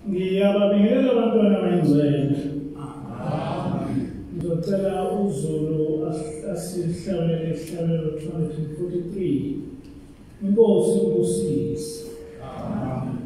Ngiyababingelela abantwana bayizwela. Ngizocela uZulu asihlawulele isihlawulelo 243. Inkosi ubusise. Amen.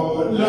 Bolane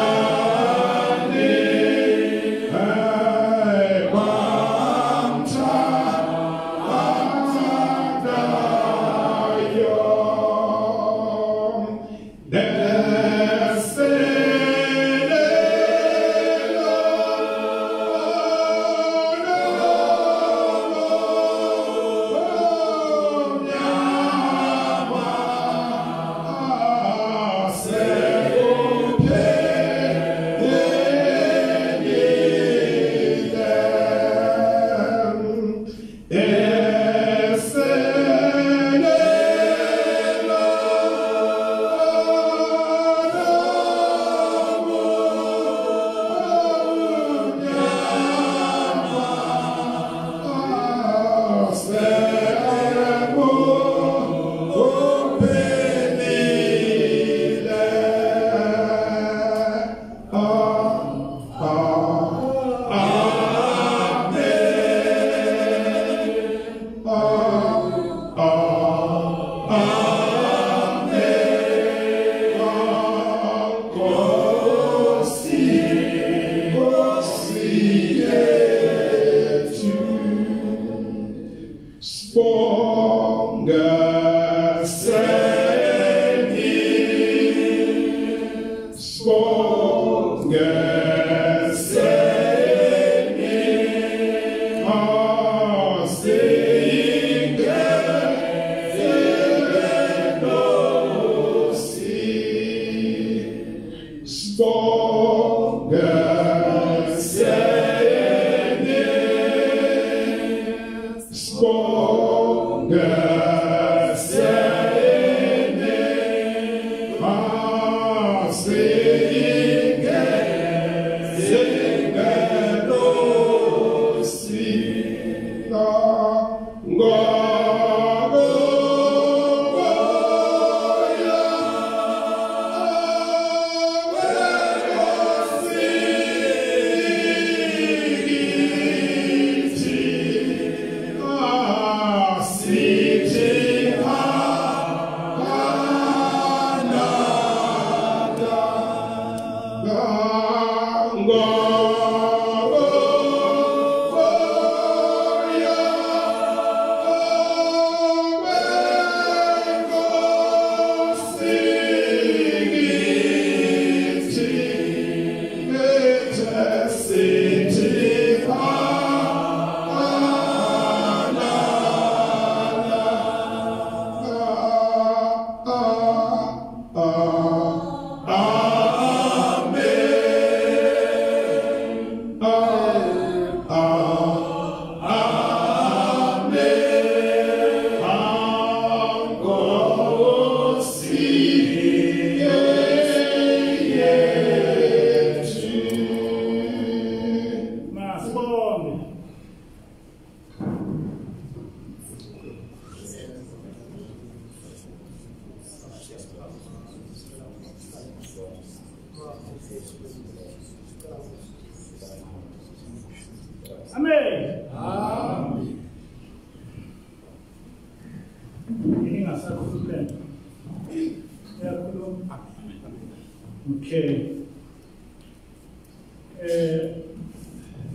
Okay.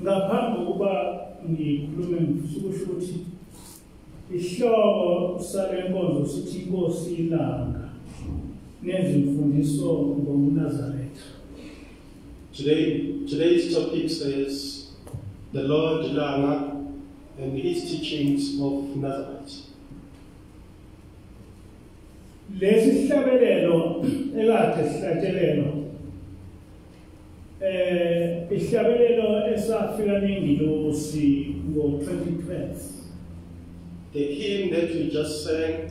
Ngaphambi kokuba ngikhulume ngikusho ukuthi isihloko salenkonzo sithi inkosi ilanga nezimfundiso ngoNazaretha. Today's topic says the Lord Langa and his teachings of Nazareth. Lesi sihlabelelo ekade sihlatshelelwa isihlabelelo esafika nengilosi ngo-2012. The hymn that we just sang,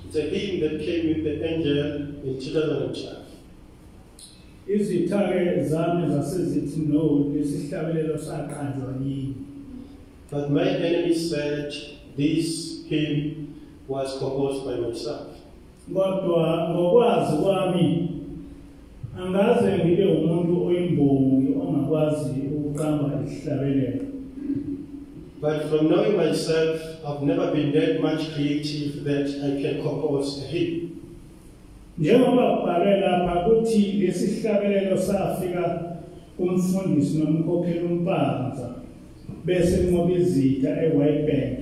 it's a hymn that came with the angel in 2012. Izithake zami zasezithi no lesihlabelelo saqanjwa yini. But my enemy said this hymn was composed by myself. Kodwa ngokwazi kwami angaze ngibe umuntu oyimbongi ongakwazi ukuqamba isihlabelelo. But from knowing myself, I've never been that much creative that I can compose a hymn. Njengoba kubhalwe lapha kuthi lesihlabelelo safika kumfundisi nomkhokheli umpanza bese ngoba izitha eWhitebank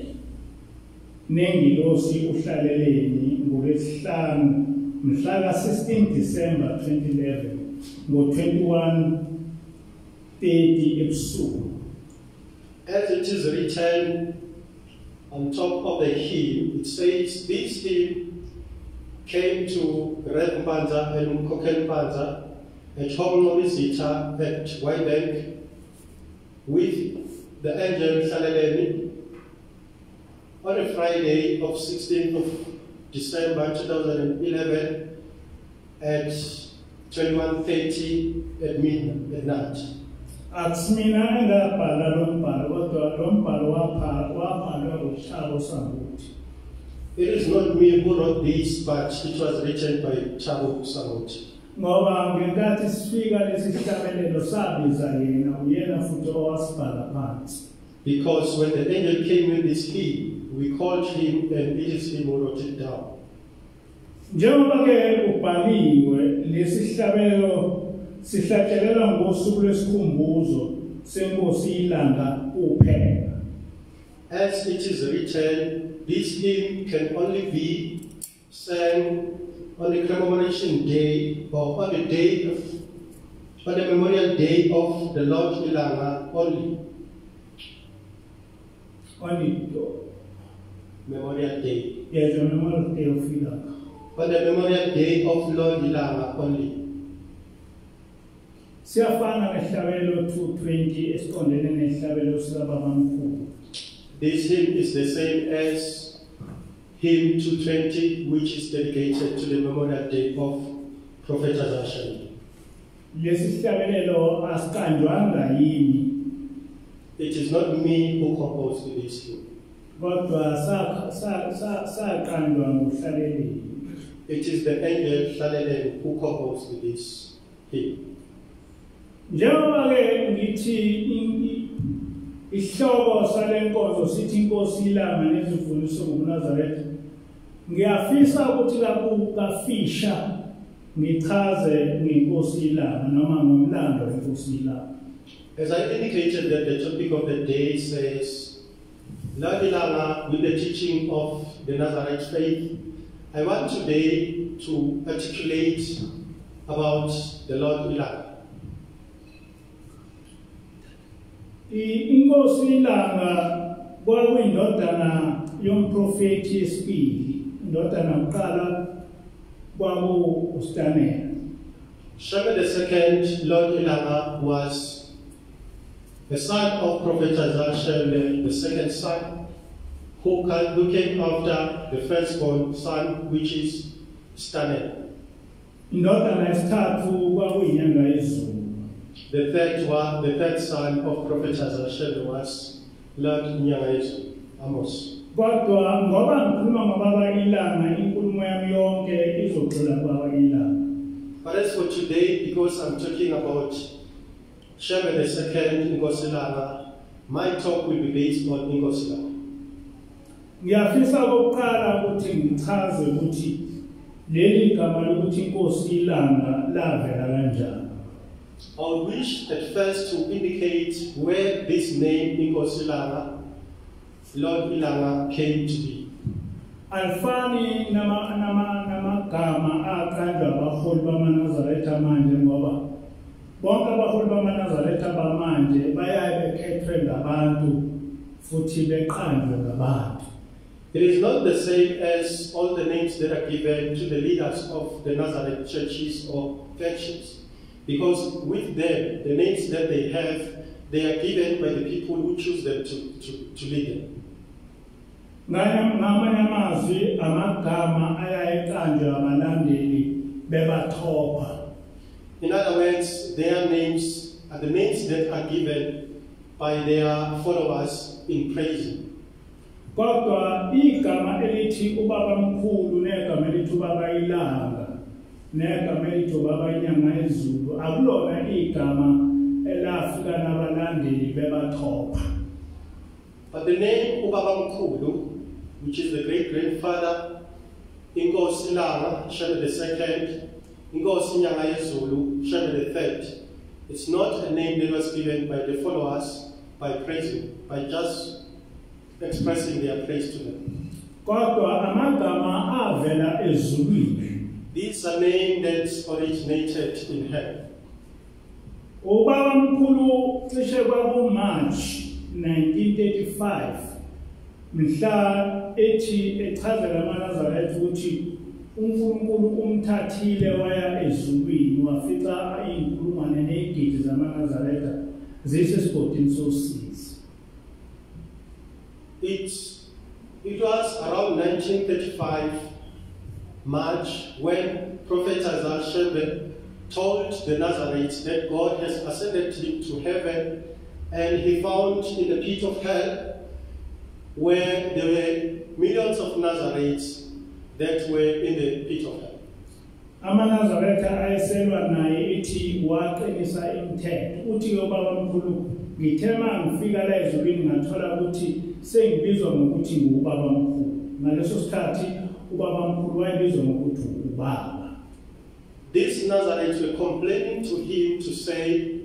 nengilosi uhlaleleni ngolwesihlanu mhla ka-16 December 2011 ngo-21:30 ebusuku. As it is written on top of the hymn, it says this hymn came to Red Panza and Koken Panza at home of Zita at Whitebank with the angel Salalemi on a Friday of 16th of December 2011 at 21:30 at midnight at night. Asimina engabhala lo mbhalo kodwa lo mbhalo wabhalwa uThabo Sambuthi. It is not me who wrote this, but it was written by Thabo Sambuthi. Ngoba ngenkathi sifika lesihlabelelo sabiza yena uyena futhi owasibhala phansi. Because when the angel came with this hymn, we called him and it is him who wrote it down. Njengoba ke ubhaliwe lesihlabelelo sihlatshelelwa ngosuku lwesikhumbuzo senkosi ilanga kuphela. As it is written, this hymn can only be sang on the commemoration day or on the memorial day of the Lord Ilanga only. Only Memorial Day. Yes, the memorial day of Ilanga. On the memorial day of Lord Ilanga only. Siyafana nehlabelelo 220 esiqondene nehlabelelo sikaBabamkhulu. This hymn is the same as hymn 220, which is dedicated to the memorial day of Prophet Azashani. Lesi sihlabelelo asiqanjwanga yini. It is not me who composed this hymn. Kodwa saqanjwa nguhlaleleli. It is the angel Hlaleleni who composed this hymn. Njengoba ke ngithi isihloko salenkonzo sithi inkosi ilanga nezimfundiso ngoNazaretha, ngiyafisa ukuthi kafisha ngichaze ngenkosi ilanga noma ngomlando wenkosi ilanga. As I indicated, that the topic of the day says Lord Ilanga with the teaching of the Nazarite faith. I want today to articulate about the Lord Ilanga. Inkosi ilanga kwakuyindodana yomprofethi yesibili, indodana yokuqala kwakuStanela. Shema II, Lord Ilanga, was the son of Prophet Azashele, the second son, who came after the firstborn son, which is Stanel. Indodana yesithathu kwakuyinyanga yezulu. The third son of Prophet Azashele was Lord Nyangayezu, Amos. Kodwa ngoba ngikhuluma ngobaba ilanga inkulumo yami yonke izogxila kubaba ilanga. But as for today, because I'm talking about Shema II, Inkosi Ilanga, my talk will be based on Inkosi Ilanga. Ngiyafisa ukuqala ukuthi ngichaze ukuthi leli gama lokuthi inkosi ilanga lavela kanjani. I would wish at first to indicate where this name Inkosi Ilanga, Lord Ilanga, came to be. Alifani namagama aqanjwa abaholi bamaNazaretha manje ngoba bonke abaholi bamaNazaretha bamanje bayabe bekhethwe ngabantu futhi beqanjwe ngabantu. It is not the same as all the names that are given to the leaders of the Nazareth churches or factions, because with them, the names that they have, they are given by the people who choose them to lead them. Ngamanye amazwi amagama ayayiqanjwe abalandeli bebathopha. In other words, their names are the names that are given by their followers in praising. Kodwa igama elithi ubaba mkhulu negama elithi ubaba ilanga negama elithi ubaba inyanga yezulu akulona igama elafika nabalandeli bebathopha. But the name Ubaba Mkhulu, which is the great-grandfather, Inkosi Ilanga, Shebe II, Inkosi Inyanga Yezulu, Shebe III, it's not a name that was given by the followers by praising, by just expressing their praise to them. Kodwa amagama avela ezulwini. These are names that originated in heaven. Ubaba mkhulu cishe kwakuMarch 1935 mhla ethi echazela amaNazaretha ukuthi uNkulunkulu umthathile waya ezulwini wafica inkulungwane nezigidi zamaNazaretha zisesigodini sosizi. It was around 1935 March when Prophet Isaiah Shebe told the Nazarites that God has ascended him to heaven, and he found in the pit of hell where there were millions of Nazarites that were in the pit of hell. AmaNazaretha ayeselwa naye ethi waqinisa imithetho uthi ubaba mkhulu ngithema ngifika la ezulwini ngathola ukuthi sengibizwa ngokuthi ngubaba mkhulu. Ngaleso sikhathi ubaba mkhulu wayebizwa ngokuthi ubaba. These Nazarites were complaining to him to say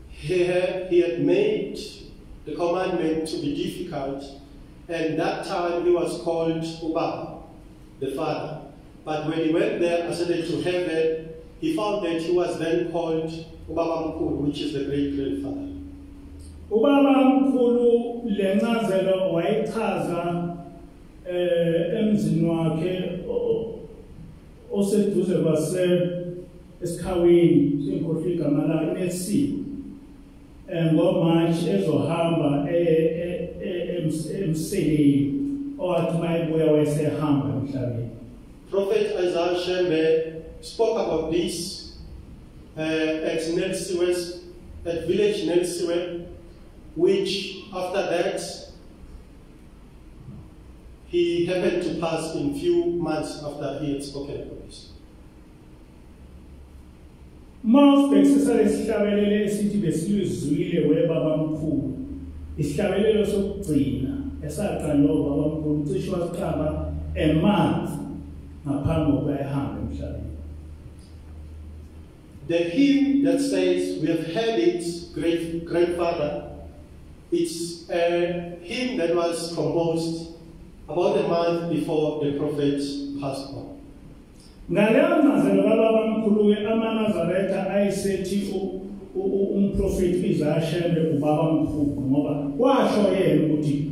he had made the commandment to be difficult, and that time he was called Ubaba, the father. But when he went there, ascended to heaven, he found that he was then called Ubaba Mkhulu, which is the great-grandfather. Ubaba mkhulu lencazelo wayichaza emzini wakhe oseduze kwase esikhaweni senkhohlo igama la Nessie ngoMarch ezohamba emseleni owathi mayebuya wayesehamba emhlabeni. Prophet Isaiah Shebe spoke about this at village Nelsiwe, which after that he happened to pass in few months after he had spoken about this. Mawusibhekisisa lesihlabelelo esithi besilizwile webaba mkhulu, isihlabelelo sokugcina esaqala ubaba mkhulu cishe wasiqamba emanzi ngaphambi kokuba ehambe emhlabeni. The hymn that says, "We have heard it, great grandfather," it's a hymn that was composed about a month before the prophet passed on. Ngaleyo ncazelo kababa mkhulu amaNazaretha ayisethi umprofeti Isaiah Shebe ubaba mkhulu ngoba kwasho yena ukuthi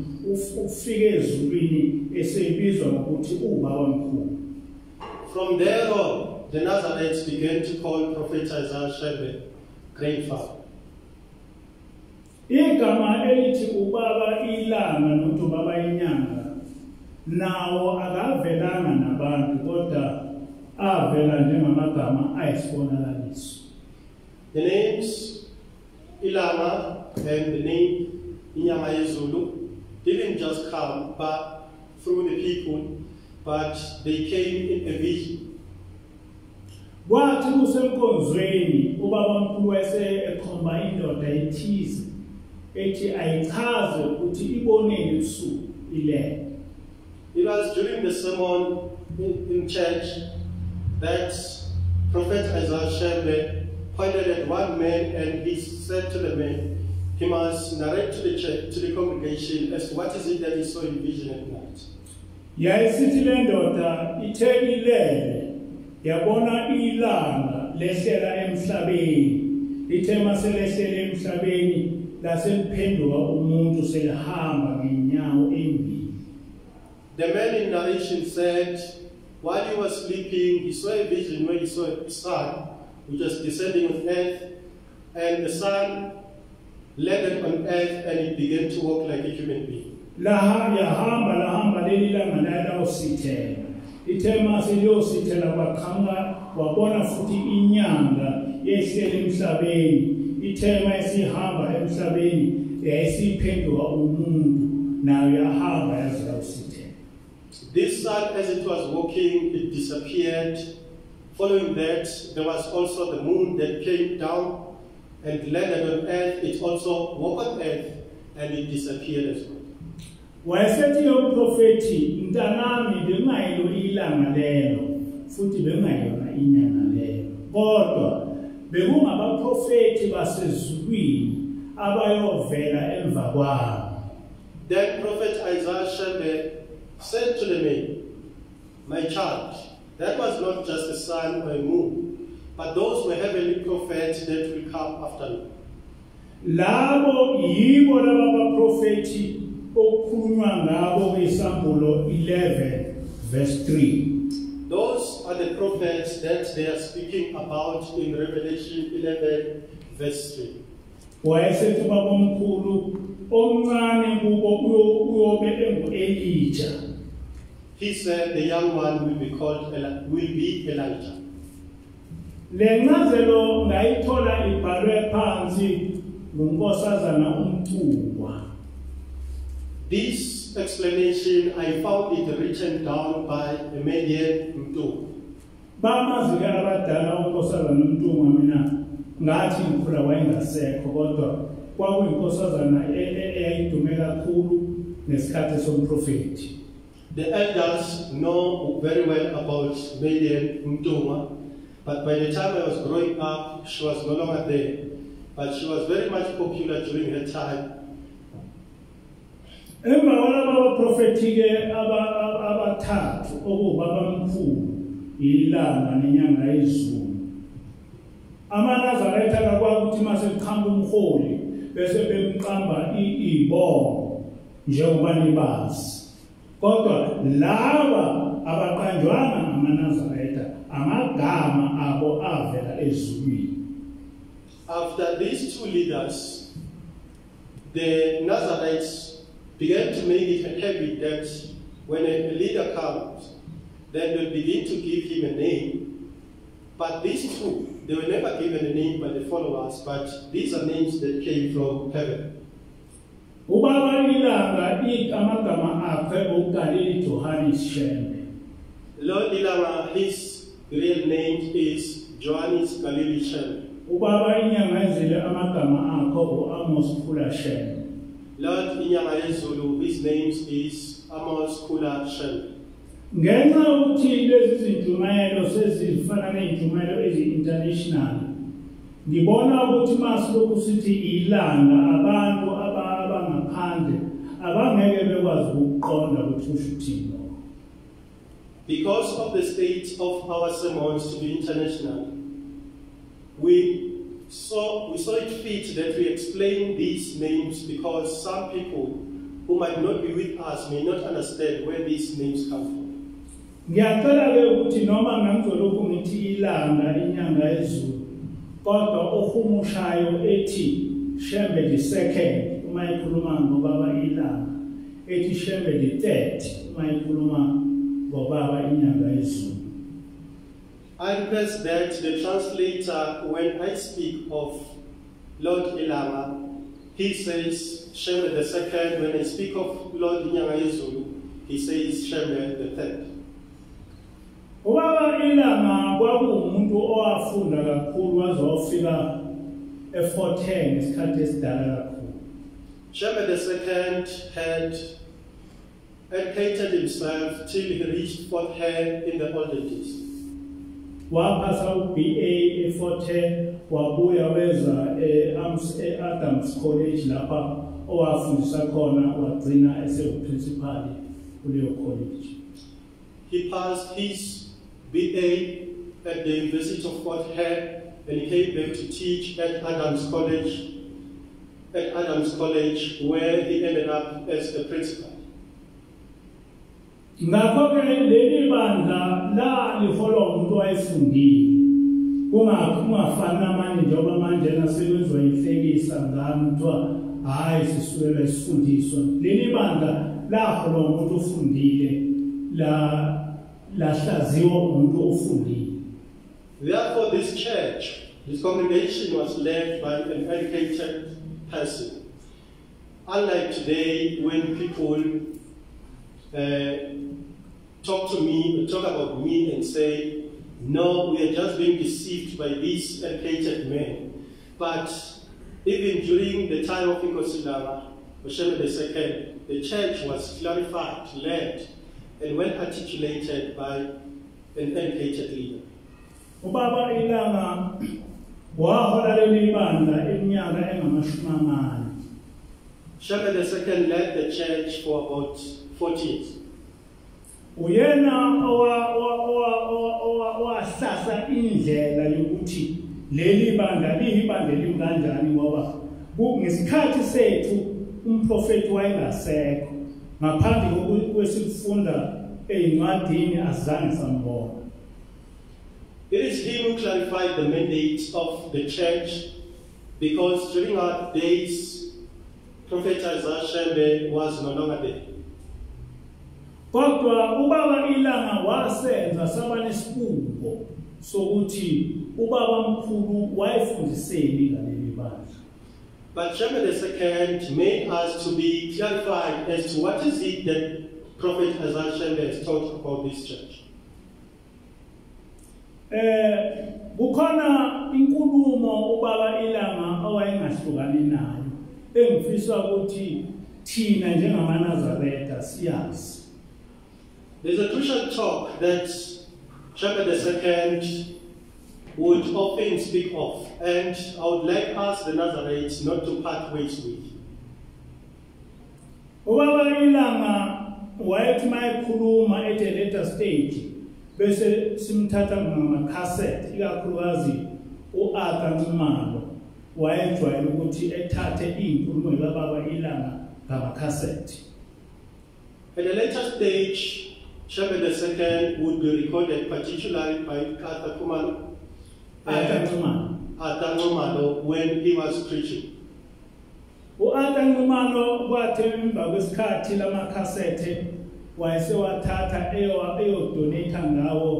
ufike ezulwini esebizwa ngokuthi ubaba mkhulu. From there on, the Nazarites began to call Prophet Isaiah Shebe grandfather. Igama elithi ubaba ilanga nokuthi ubaba inyanga nawo akavelanga nabantu kodwa avela njengamagama ayisibonakaliso. The names Ilanga and the name Inyanga Yezulu didn't just come but through the people, but they came in a vision. Kwathi kusenkonzweni ubaba mkhulu wase ekhomba indoda ethize ethi ayichaze ukuthi iboneni ebusuku ile. It was during the sermon in church that Prophet Isaiah Shembe pointed at one man and he said to the man, he must narrate to the church, to the congregation, as to what is it that he saw in vision at night. Yayisithi le ndoda ithekilele yabona ilanga lehlela emhlabeni. Ithe maselehlele emhlabeni laseliphenduka umuntu selihamba ngenyawo embili. The man in narration said, while he was sleeping, he saw a vision where he saw a sun which was descending on earth, and the sun landed on earth and it began to walk like a human being. Lahamba leli langa layosithela. Ithe maseliyosithela kwaqhamuka wabona futhi inyanga yehlele emhlabeni. Ithe mayisihamba emhlabeni yayisiphenduka umuntu nayo yahamba yaze yosithela. This sun, as it was walking, it disappeared. Following that, there was also the moon that came down and landed on earth. It also walked on earth and it disappeared as well. Wayesethi lo mprofeti, mntanami bengayilo ilanga lelo futhi bengayona inyanga lelo. Kodwa bekungabaprofeti basezulwini abayovela emva kwami. Then Prophet Isaiah Shembe said to the man, my child, that was not just a sun or a moon, but those were heavenly prophets that will come after me. Labo yibo laba baprofeti okukhulunywa ngabo kwisambulo 11 verse 3. Those are the prophets that they are speaking about in Revelation 11 verse 3. Wayesethi babomkhulu omncane kubo uyobe engu-Elijah. He said the young one will be Elijah. Le ncazelo ngayithola ibhalwe phansi ngunkosazana uMcuwa. This explanation, I found it written down by a Median Mtu. Bamazi-ke abadala unkosazana uMcuwa mina ngathi ngikhula wayengasekho kodwa kwakuyinkosazana eyayidume kakhulu ngesikhathi somprofeti. The elders know very well about Median Mtuma, but by the time I was growing up, she was no longer there. But she was very much popular during her time. Emva kwalaba baprofeti-ke abathathu okubabamkhulu ilanga nenyanga yezulu. AmaNazaretha akakwakuthi masekuqhamba umholi bese bemqamba ibongo njengoba nibazi. Kodwa laba abaqanjwana amaNazaretha amagama abo avela ezulwini. After these two leaders, the Nazarites began to make it a habit that when a leader comes, then they'll begin to give him a name. But these two, they were never given a name by the followers, but these are names that came from heaven. Ubaba ilanga amagama akhe uqalile Johannes Shembe. Lord Ilama, his real name is Johannes Galili Shembe. Ubaba inyanga yezile amagama akho Amos Khula Shembe. Lord Inyanga Yezulu, his name is Amos Khula Shembe. Ngenxa ukuthi lezi zintumayelo sezifana nezintumayelo ezi-international, ngibona ukuthi masilokhu sithi ilanga abantu abangaphandle abangeke bekwazi ukuqonda ukuthi usho uthini. Because of the state of our sermons to be international, we saw it fit that we explain these names because some people who might not be with us may not understand where these names come from. Ngiyacela-ke ukuthi noma ngangizolokhu ngithi ilanga inyanga yezulu, kodwa ohumushayo ethi Shembe the second uma ikhuluma ngobaba ilanga, ethi Shembe the third uma ikhuluma ngobaba inyanga yezulu. I request that the translator, when I speak of Lord Ilama, he says Shembe the second. When I speak of Lord Inyanga Yezulu, he says Shembe the third. Ubaba ilanga kwakuwumuntu owafunda kakhulu waze wafika e-Fort Hare ngesikhathi esidala kakhulu. Shembe the second had educated himself till he reached Fort Hare in the olden days. waphasa uBA eFort Hare wabuya weza eAdams College lapha owafundisa khona wagcina eseprincipal kuleyo college. He passed his BA at the University of Fort Hare and he came back to teach at Adams College, where he ended up as a principal. Ngakho-ke leli bandla la liholwa umuntu wayefundile kungafani namanje njengoba manje nasebenziwa inhlekisa ngami kuthiwa hayi sisukela isifundiswa. Leli bandla laholwa umuntu ofundile lahlaziwa umuntu ofundile. Therefore, this church, this congregation was led by an educated person. Unlike today, when people talk about me and say, no, we are just being deceived by these educated men. But even during the time of Inkosi Oshembe II, the church was clarified, led, and well articulated by an educated leader. Ubaba Ilanga wahola leli bandla eminyaka engamashumi. Shembe II led the church for about 40 years. Uyena wahlasa indlela yokuthi leli bandla liyibandla elimkanjani ngoba ngesikhathi sethu umprofeti wayengasekho ngaphambi kwesifunda eincwadini azange sambona. It is him who clarified the mandate of the church, because during our days, Prophet Isaiah Shembe was no longer there. Kodwa ubaba Ilanga wasenza sabanesibungo sokuthi ubaba mkhulu wayefundiseni ngaleli bandla. But Shembe II made us to be clarified as to what is it that Prophet Isaiah Shembe has taught about this church. Bukhona inkulumo ubaba Ilanga owayengahlukani nayo engifisa ukuthi thina njengamanazaretha siyazi. There's a crucial talk that Shembe II would often speak of, and I would like us, the Nazarenes, not to part ways with. Ubaba Ilanga wayethi mayikhuluma at a later stage bese simthatha ngama-cassette, ikakhulukazi u-Arthur Nxumalo wayejwayele ukuthi ethathe iy'nkulumo zikababa Ilanga ngama-cassette. At a later stage, Shembe II would be recorded particularly by Arthur Nxumalo when he was preaching. U-Arthur Nxumalo kwathi emva kwesikhathi lama-cassette wayesewathatha eyodonate ngawo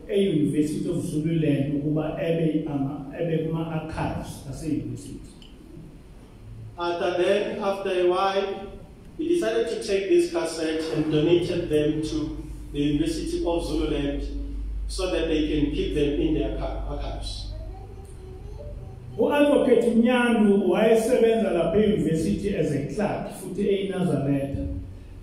e-University of Zululand ukuba ebe kuma-archives ase-university. Then, after a while, he decided to take these cassettes and donated them to the University of Zululand so that they can keep them in their archives. U-Advocate Mnyandu wayesebenza lapha e-University as a clerk futhi eNazaretha.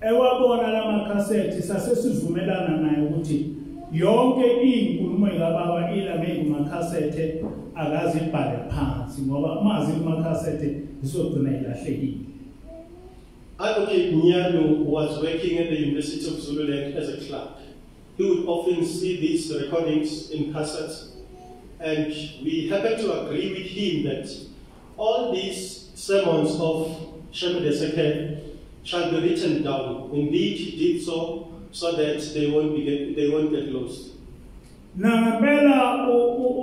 Ewabona lama-cassette sasesivumelana naye ukuthi yonke inkulumo zikababa Ilanga ngama-cassette akazibhale phansi ngoba mazi kuma-cassette isogcina ilahlekile. Advocate Mnyandu was working at the University of Zululand as a clerk. He would often see these recordings in cassettes, and we happened to agree with him that all these sermons of Shembe II shall be written down. Indeed, he did so that they won't get lost. Nangempela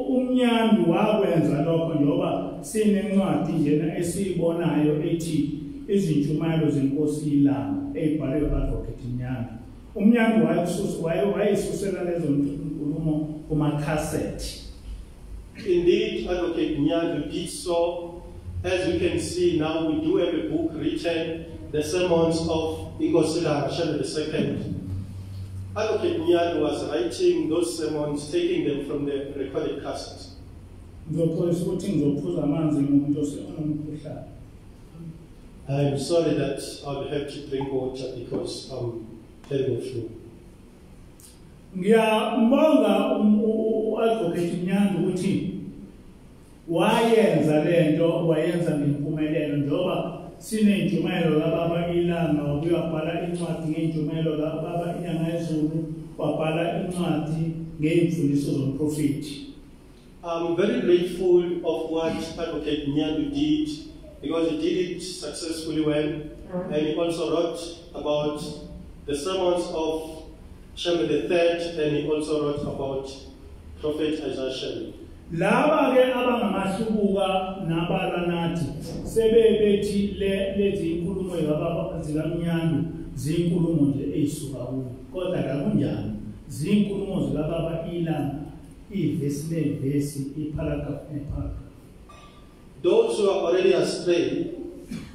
uMnyandu wakwenza lokho njoba sinencwadi njena esiyibonayo ethi izintshumayelo zenkosi Ilanga ebhalwe u-Advocate Mnyandu. uMnyandu wayesusela lezo nkulumo kuma-cassette. Indeed, Advocate Mnyandu did so. As we can see now, we do have a book written, The Sermons of Inkosi Shembe II. Advocate Mnyandu was writing those sermons, taking them from the recorded cassettes. I'm sorry that I'll have to drink water because I'm having a flu. ngiyambonga u-advocate Mnyandu ukuthi wayenza lento wayenza ngempumelelo njengoba sinenjumelo kababa ilanga wakuyabhala incwadi ngenjumelo kababa inyanga yezulu wabhala incwadi ngeimfundiso zomprofeti. I'm very grateful of what Advocate Mnyandu did because he did it successfully well, and he also wrote about the sermons of Shembe III, and he also wrote about Prophet Isaiah Shembe. Laba ke abangamahlubuka nabala nathi sebebethi lezi inkulumo zababa zikaMnyandu zinkulumo nje ezisuka kuyo kodwa akunjani zinkulumo zikababa ilanga ivesi nevesi iparagraph neparagraph. Those who are already astray,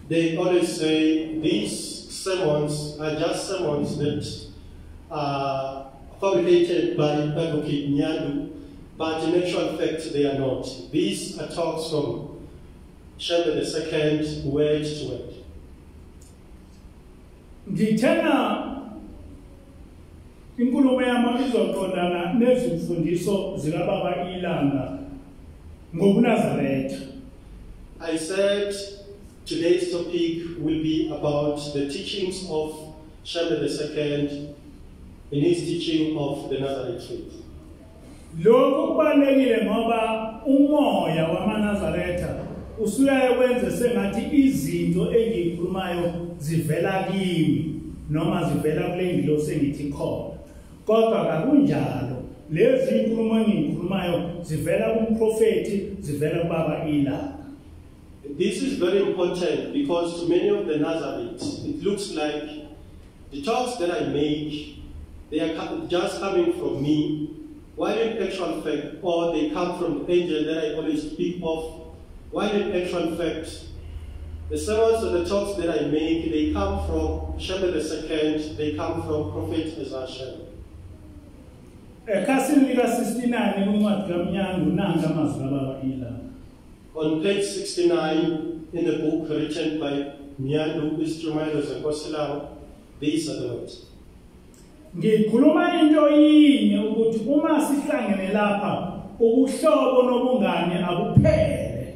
they always say these sermons are just sermons that are fabricated by Advocate Mnyandu, but in actual fact they are not. These are talks from Shembe II, word to word. Ngithena inkulumo yami izoqondana nezimfundiso zikababa ilanga ngobuNazaretha. I said today's topic will be about the teachings of Shembe II in his teaching of the Nazarene faith. Lokho kubalekile ngoba umoya wamaNazaretha usuyaye wenze sengathi izinto engiyikhulumayo zivela kimi noma zivela kule ngilosi engithi khona. Kodwa akunjalo. Lezi inkulumo engiyikhulumayo zivela kumprofeti, zivela kubaba ilanga. This is very important because to many of the Nazarenes, it looks like the talks that I make, they are just coming from me, while in actual fact, or they come from the angel that I always speak of, while in actual fact, the sermons and the talks that I make, they come from Shembe II, they come from Prophet Isaiah Shembe. On page 69 in the book written by Mnyandu Instrumentos and Kosilao, these are the words. Ngikhuluma into yinye ukuthi uma sihlangene lapha ubuhlobo nobungane abuphele.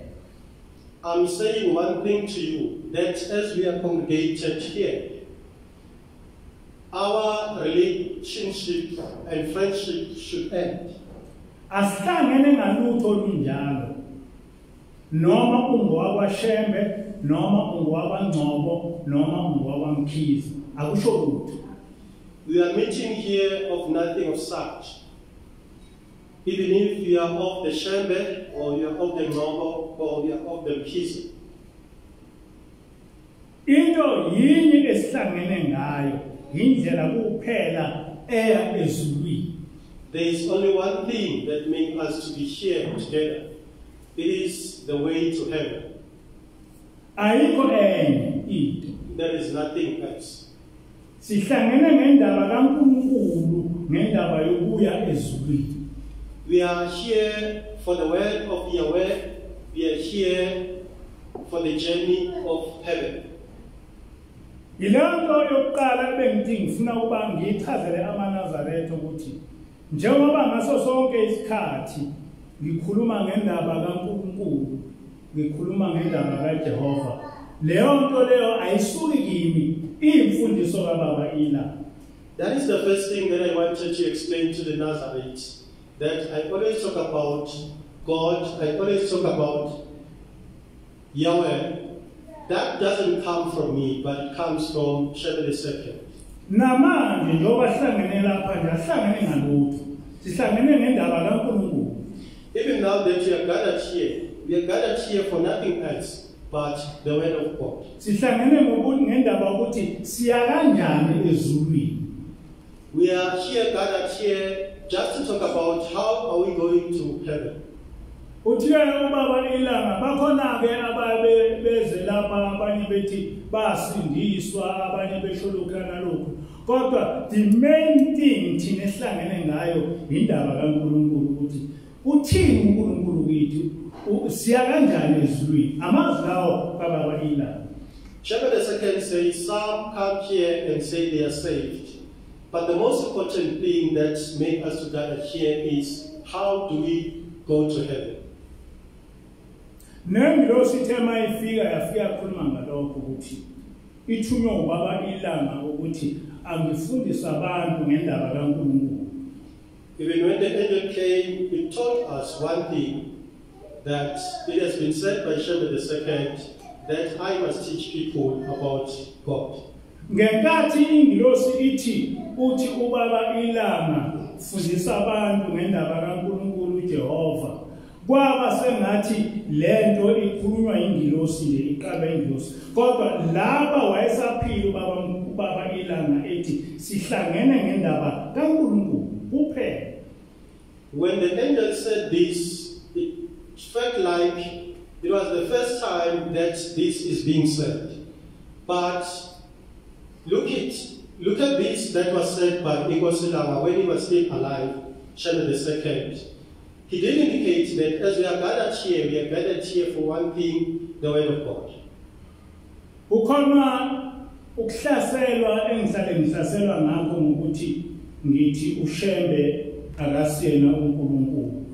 I'm saying one thing to you, that as we are congregated here, our relationship and friendship should end. Asihlangene ngalutho olunjalo. Noma ungowakwaShembe, noma ungowakwaNgcobo, noma ungowakwaMkhize. Akusho lutho. We are meeting here of nothing of such. Even if you are of the Shembe, or you are of the Ngcobo, or you are of the Mkhize. Into yinye esihlangene ngayo, indlela kuphela eya ezulwini. There is only one thing that makes us to be here together. It is the way to heaven. Ayikho enye into. There is nothing else. Sihlangene ngendaba kaNkulunkulu, ngendaba yokuya ezulwini. We are here for the word of Yahweh. We are here for the journey of heaven. Ilonto yokuqala bengithi ngifuna ukuba ngichazele amaNazaretha ukuthi njengoba ngaso sonke isikhathi ngikhuluma ngendaba kaNkulunkulu, ngikhuluma ngendaba kaJehova. Leyo nto leyo ayisuki kimi, imfundiso kababa ilanga. That is the first thing that I wanted to explain to the Nazarenes. That I always talk about God, I always talk about Yahweh. That doesn't come from me, but it comes from Shembe II. Namanje njengoba sihlangene lapha nje asihlangene ngalutho. Sihlangene ngendaba kaNkulunkulu. Even now that we are gathered here for nothing else but the word of God. Sihlangene ngendaba ukuthi siya kanjani ezulwini. We are here gathered here just to talk about how are we going to heaven. Uthiye ubaba ilanga bakhona ke ababe beze lapha abanye bethi basindiswa abanye besholokana lokho. Kodwa the main thing thina esihlangene ngayo indaba kaNkulunkulu ukuthi uthini uNkulunkulu kithi siya kanjani ezulwini. Amazwi lawo kababa ilanga. Shembe II says some come here and say they are saved, But the most important thing that makes us to gather here is, how do we go to heaven? Nengilosi thema ifika yafika khuluma ngalokho ukuthi ithunywe ubaba ilanga ukuthi angifundisa abantu ngendaba kaNkulunkulu. Even when the angel came, he told us one thing, that it has been said by Shepherd II that I must teach people about God. Ngenkathi ingilosi ithi uthi ubaba ilanga fundisa abantu ngendaba kaNkulunkulu uJehova, kwaba sengathi lento ikhulunywa ingilosi le iqaba ingilosi, kodwa laba wayesaphila ubaba ilanga ethi sihlangene ngendaba kaNkulunkulu kuphela. When the angel said this, it felt like it was the first time that this is being said. But look at this that was said by Inkosi Langa when he was still alive, Shepherd II. He did indicate that as we are gathered here for one thing, the word of God. Ukhona ukuhlaselwa engihlale ngihlaselwa ngakho ngokuthi ngithi uShembe akasiyena uNkulunkulu.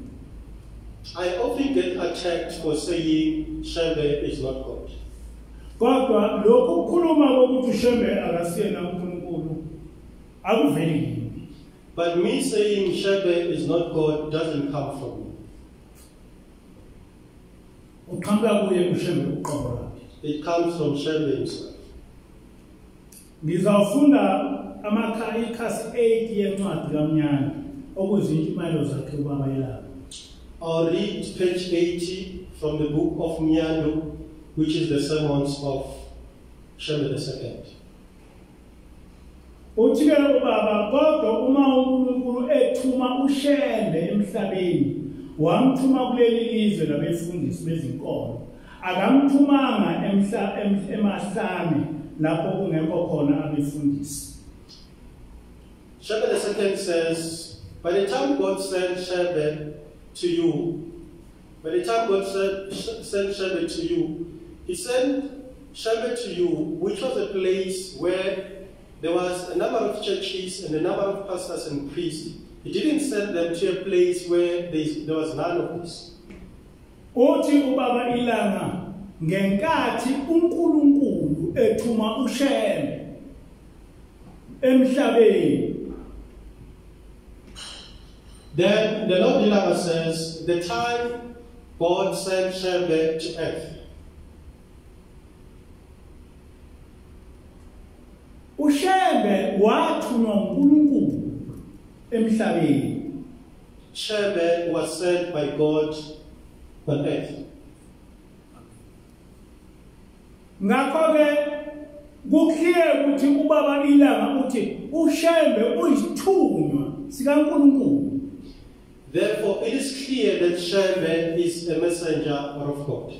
I often get attacked for saying Shembe is not God. Kodwa lokhu ukukhuluma ukuthi uShembe akasiyena uNkulunkulu akuveli kimi. But me saying Shembe is not God doesn't come from me. Uqhamuka kuye uShembe uqobo lakhe. It comes from Shembe himself. Ngizawufunda ikhasi 8 yencwadi kaMnyana okuzintshumayelo zakhe ubaba ilanga. I'll read page 80 from the book of Miyando, which is the sermons of Shepherd II. Uthike ubaba kodwa uma uNkulunkulu ethuma uShembe emhlabeni wamthuma kuleli lizwe labefundisi bezinkolo, akamthumanga emahlane lapho kungekho khona abefundisi. Shepherd II says, by the time God sent Shembe to you, He sent Shembe to you, which was a place where there was a number of churches and a number of pastors and priests. He didn't send them to a place where there was none of this. Uthi ubaba ilanga ngenkathi uNkulunkulu ethuma uShembe emhlabeni. Then the Lord Ilanga says, the time God sent Shembe to earth. uShembe wathunywa uNkulunkulu emhlabeni. Shembe was sent by God on earth. Ngakho-ke kukhiyeke ukuthi ubaba ilanga uthi uShembe uyisithunywa sikaNkulunkulu. Therefore, it is clear that Shembe is a messenger of God.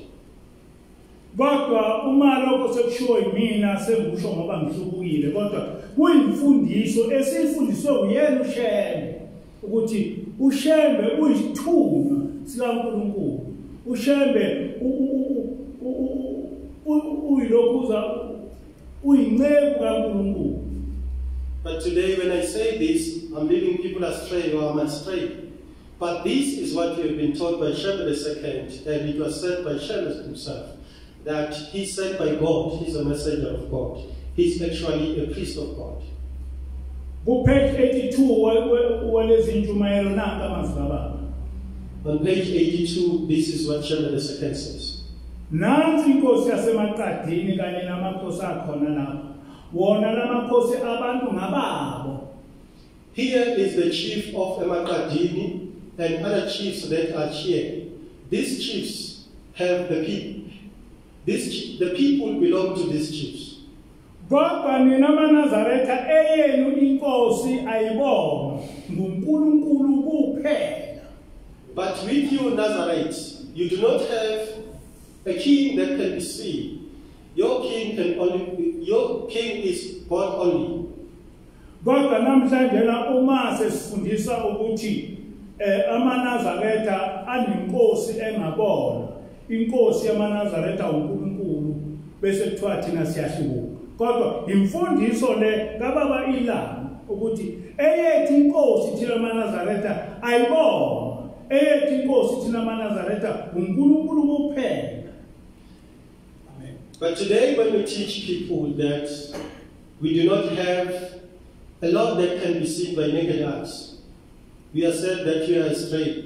Kodwa uma lokho sekushiwo yimina sengisho ngoba ngihlukile, kodwa kuyimfundiso esifundiswe uyena uShembe ukuthi uShembe uyisithunywa sikaNkulunkulu. uShembe uyilokhuza uyinceku kaNkulunkulu. But today when I say this, I'm leading people astray or I'm astray. But this is what we have been taught by Shepherd II, and it was said by Shepherd himself, that he's sent by God, he's a messenger of God. He's actually a priest of God. Page 82 walezintshumayelo nanka amazwi kababa. On page 82, this is what Shepherd II says. Nansi inkosi yasemaqadini kanye namakhosi akhona lapha. Wona lamakhosi abantu ngababo. Here is the chief of Emaqadini and other chiefs that are here. These chiefs have the people. The people belong to these chiefs. Kodwa nina amaNazaretha eyenu inkosi ayibona nguNkulunkulu kuphela. But with you Nazarites, you do not have a king that can be seen. Your king is God only. Kodwa namhlanje uma sesifundisa ukuthi amaNazaretha anenkosi engabona, inkosi yamaNazaretha uNkulunkulu, bese kuthiwa thina siyahlubuka. Kodwa imfundiso le kababa ilanga ukuthi eyethu inkosi thina maNazaretha ayibona. Eyethu inkosi thina maNazaretha uNkulunkulu kuphela. Amen. But today when we teach people that we do not have a lot that can be seen by naked eyes, we are said that you are astray.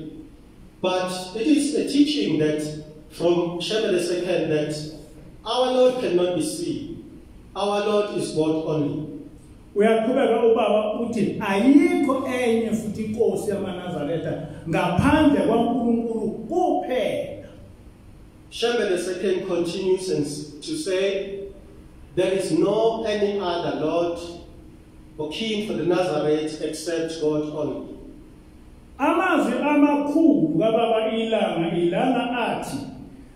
But it is a teaching that from Shembe II that our Lord cannot be seen. Our Lord is God only. Uyaqhubeka ubaba uthi ayikho enye futhi inkosi yamaNazaretha ngaphandle kwaNkulunkulu kuphela. Shembe II continues to say there is no any other Lord or King for the Nazareth except God only. Amazwi amakhulu kababa ilanga athi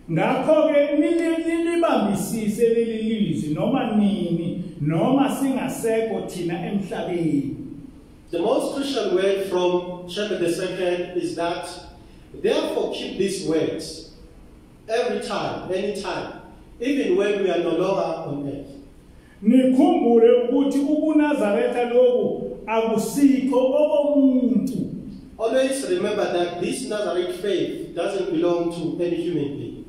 ngakho ke nilibambisise leli lizwi noma nini noma singasekho thina emhlabeni. The most crucial word from Shembe II is that therefore keep these words every time, anytime, even when we are no longer on earth. Nikhumbule ukuthi ubuNazaretha lobu akusikho okomuntu. Always remember that this Nazareth faith doesn't belong to any human being.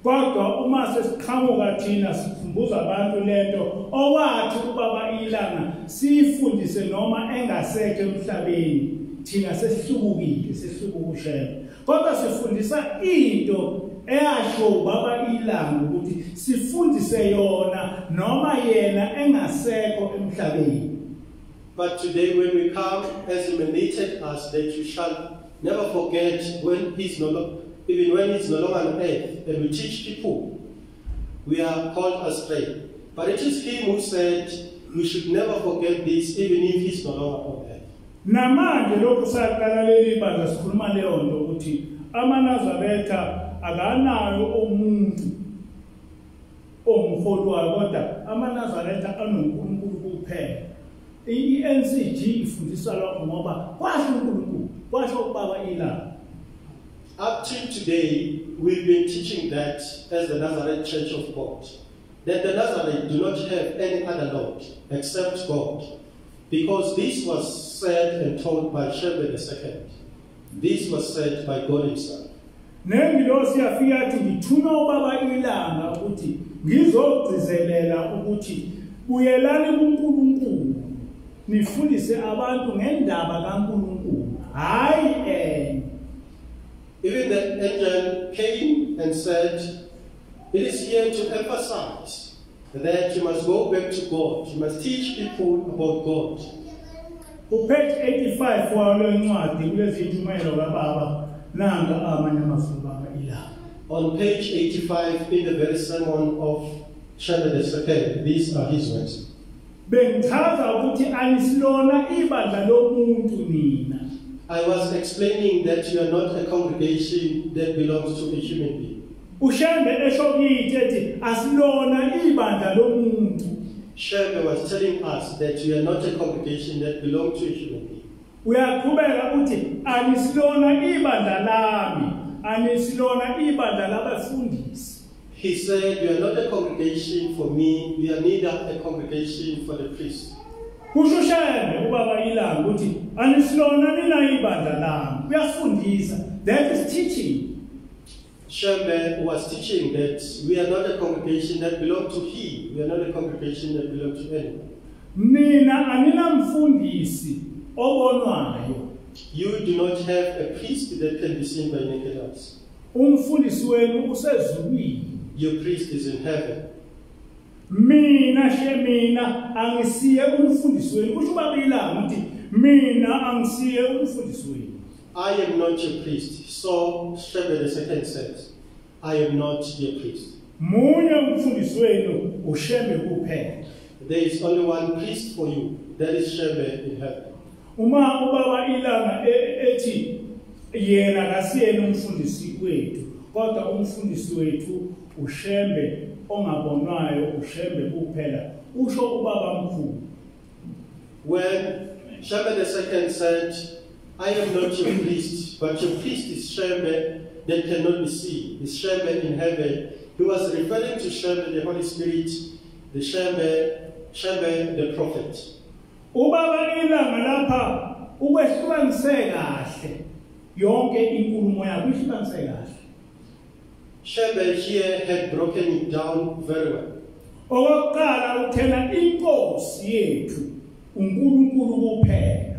Kodwa uma sesiqhamuka thina sikhumbuza abantu lento owathi ubaba ilanga sifundise noma engasekho emhlabeni thina sesihlubukile. Kodwa sifundisa into eyasho ubaba ilanga ukuthi sifundise yona noma yena engasekho emhlabeni. But today when we come, as he mandated us that you shall never forget when he's even when he's no longer on earth, and we teach people, we are called astray. But it is him who said we should never forget this even if he's no longer on earth. Namanje lokhu saqala leli bandla sikhuluma leyo nto ukuthi amaNazaretha akanayo umuntu omholwayo kodwa amaNazaretha anoNkulunkulu kuphela. I-NCG ifundisa lokho ngoba kwasho uNkulunkulu, kwasho ubaba ilanga. Up till today, we've been teaching that as the Nazareth Church of God, that the Nazareth do not have any other Lord except God, because this was said and told by Shembe II. This was said by God Himself. Nengilosi yafika athi ngithuna ubaba ilanga ukuthi ngizogcizelela ukuthi buyelani kuNkulunkulu nifundise abantu ngendaba kaNkulunkulu hayi Even the angel came and said, it is here to emphasize that you must go back to God. You must teach people about God. Page 85 walo incwadi kulezi intumayelo kababa nanga amanye amazwi baba ilanga. On page 85 in the very sermon of Shembe II, these are his words. Bengichaza ukuthi anisilona ibandla lomuntu nina. I was explaining that you are not a congregation that belongs to a human being. Ushembe eshokithi ethi asilona ibandla lomuntu. Shembe was telling us that you are not a congregation that belongs to a human being. Uyaqhubeka uthi anisilona ibandla lami, anisilona ibandla labafundisi. He said, you are not a congregation for me, we are neither a congregation for the priests. Kusho Shembe ubaba ilanga uthi anisilona nina ibandla lami. Uyafundisa. That is teaching. Shembe was teaching that we are not a congregation that belongs to him. We are not a congregation that belongs to anyone. Nina anina mfundisi obonwayo. You do not have a priest that can be seen by naked eyes. Umfundisi wenu usezulwini. Your priest is in heaven. Mina angisiye umfundisi wenu. Kusho ubaba ilanga uthi mina angisiye umfundisi wenu. I am not your priest. So Shembe II says, I am not your priest. Munye umfundisi wenu uShembe kuphela. There is only one priest for you. That is Shembe in heaven. Uma ubaba ilanga ethi yena kasiyena umfundisi wethu, kodwa umfundisi wethu uShembe ongabonwayo, uShembe kuphela. Usho ubaba mkhulu. When Shembe II said, I am not your priest, but your priest is Shembe that cannot be seen, is Shembe in heaven. He was referring to Shebe, the Holy Spirit, the Shebe, the prophet. Ubaba ilanga lapha ukwehlukanise kahle yonke inkulumo yakhe ihlukanise kahle. Shebe here had broken it down very well. Okokuqala uthena inkosi yethu uNkulunkulu kuphela.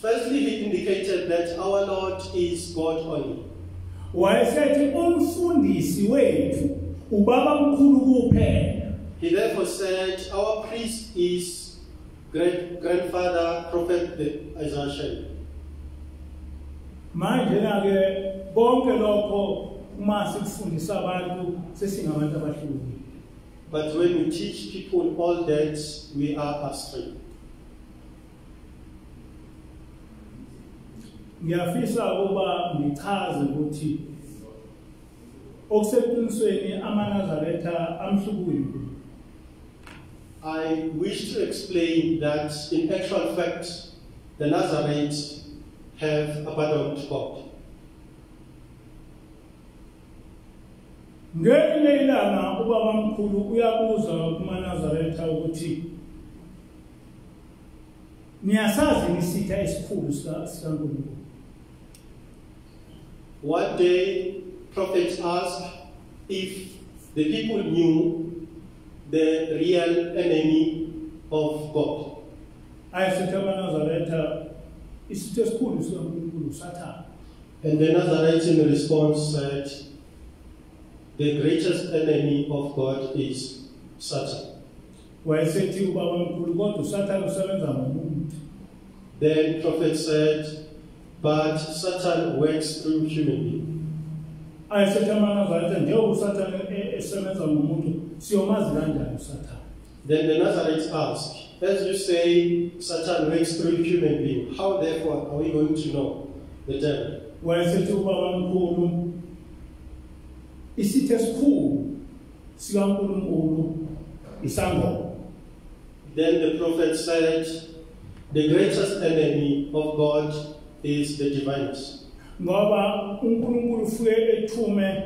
Firstly, he indicated that our Lord is God only. Wayesethi umfundisi wethu ubaba mkhulu kuphela. He therefore said, our priest is grandfather prophet Isaiah. Manje ke bonke lokho uma sikufundisa abantu sesingabantu abahlukile. But when we teach people all that, we are astray. Ngiyafisa ukuba ngichaze ukuthi okuseqinisweni amaNazaretha amhlukile. I wish to explain that in actual fact, the Nazarites have abandoned God. Ngelinye ilanga ubaba mkhulu uyabuza kumaNazaretha ukuthi niyasazi nisitha esikhulu sikaNkulunkulu. One day, prophets asked if the people knew the real enemy of God. Ayesitha amaNazaretha isitha esikhulu sikaNkulunkulu Satan. And the Nazarites in response said, the greatest enemy of God is Satan. Wayesethi ubaba mkhulu kodwa uSatan usebenza ngomuntu. Then prophet said, but Satan works through human beings. Ayesethi amaNazaretha njengoba uSatan esebenza ngomuntu siyomazi kanjani uSatan? Then the Nazarites asked, as you say Satan works through human beings, how therefore are we going to know the devil? Wayesethi ubaba mkhulu isitha esikhulu sikaNkulunkulu isangoma. Then the prophet said, the greatest enemy of God is the divineness. Ngoba uNkulunkulu ufike ethume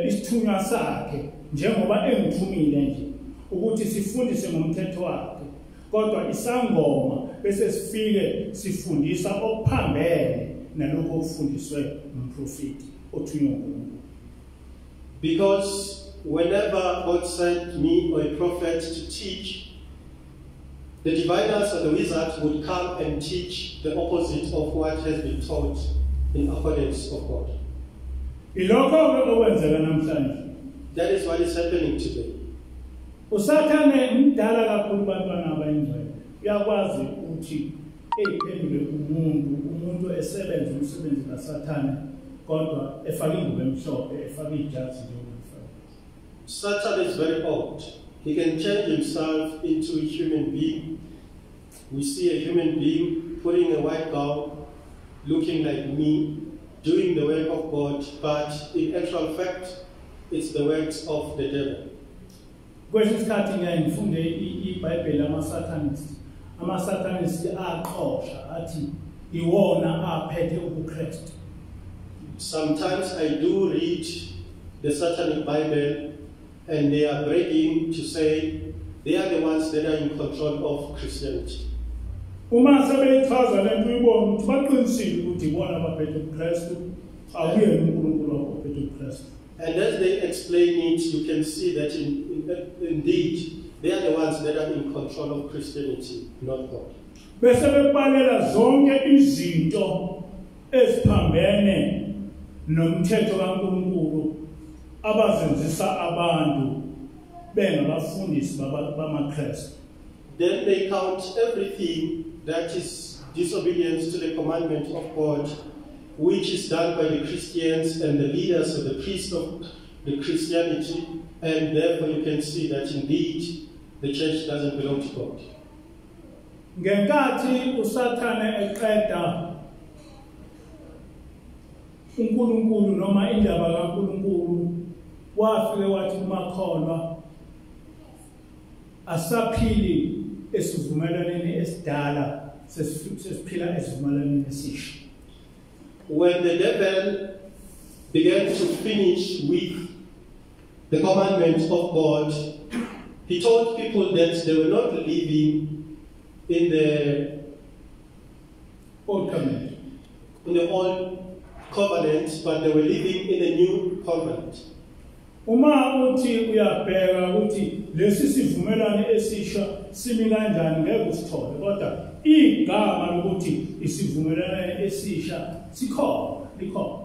isithunywa sakhe njengoba engithumile nje ukuthi sifundise ngomthetho wakhe, kodwa isangoma bese sifike sifundisa okuphambene nalokho okufundiswe umprofeti othunywa nguNkulunkulu. Because whenever God sent me or a prophet to teach, the diviners or the wizards would come and teach the opposite of what has been taught in accordance of God. Ilokho okwenzeka namhlanje. That is what is happening today. uSathane mdala kakhulu bantwana abayingcwele. Uyakwazi ukuthi eyiphendule umuntu esebenza umsebenzi kaSathane kodwa efaka ingubo emhlophe efaka ijazi njengomfana. Satan is very old. He can change himself into a human being. We see a human being putting a white gown, looking like me, doing the work of God, but in actual fact, it's the works of the devil. Kwesinye isikhathi ngiyayifunde iBhayibheli ama-Satanists aqosha athi iwona aphethe ubuKristu. Sometimes I do read the Satanic Bible and they are bragging to say they are the ones that are in control of Christianity. Uma sebeyichaza lento uyibona ukuthi baqinisile ukuthi ibona abaphethe ubuKristu, akuyena uNkulunkulu ophethe ubuKristu. And as they explain it, you can see that indeed they are the ones that are in control of Christianity, not God. Bese bebalela zonke izinto eziphambene nomthetho kaNkulunkulu abazenzisa abantu bengabafundisi bamaKristu. Then they count everything that is disobedience to the commandment of God, which is done by the Christians and the leaders of the priests of the Christianity, and therefore you can see that indeed the church doesn't belong to God. Ngenkathi uSathane eqeda uNkulunkulu noma indaba kaNkulunkulu wafike wathi kumakholwa asaphili esivumelaneni esidala sesiphila esivumelaneni esisha. When the devil began to finish with the commandments of God, he told people that they were not living in the Old Covenant. Old covenant, but they were living in a new covenant. Uma uthi uyabheka ukuthi lesi sivumelwano esisha simi kanjani ngeke usithole kodwa igama lokuthi isivumelwano esisha likhona.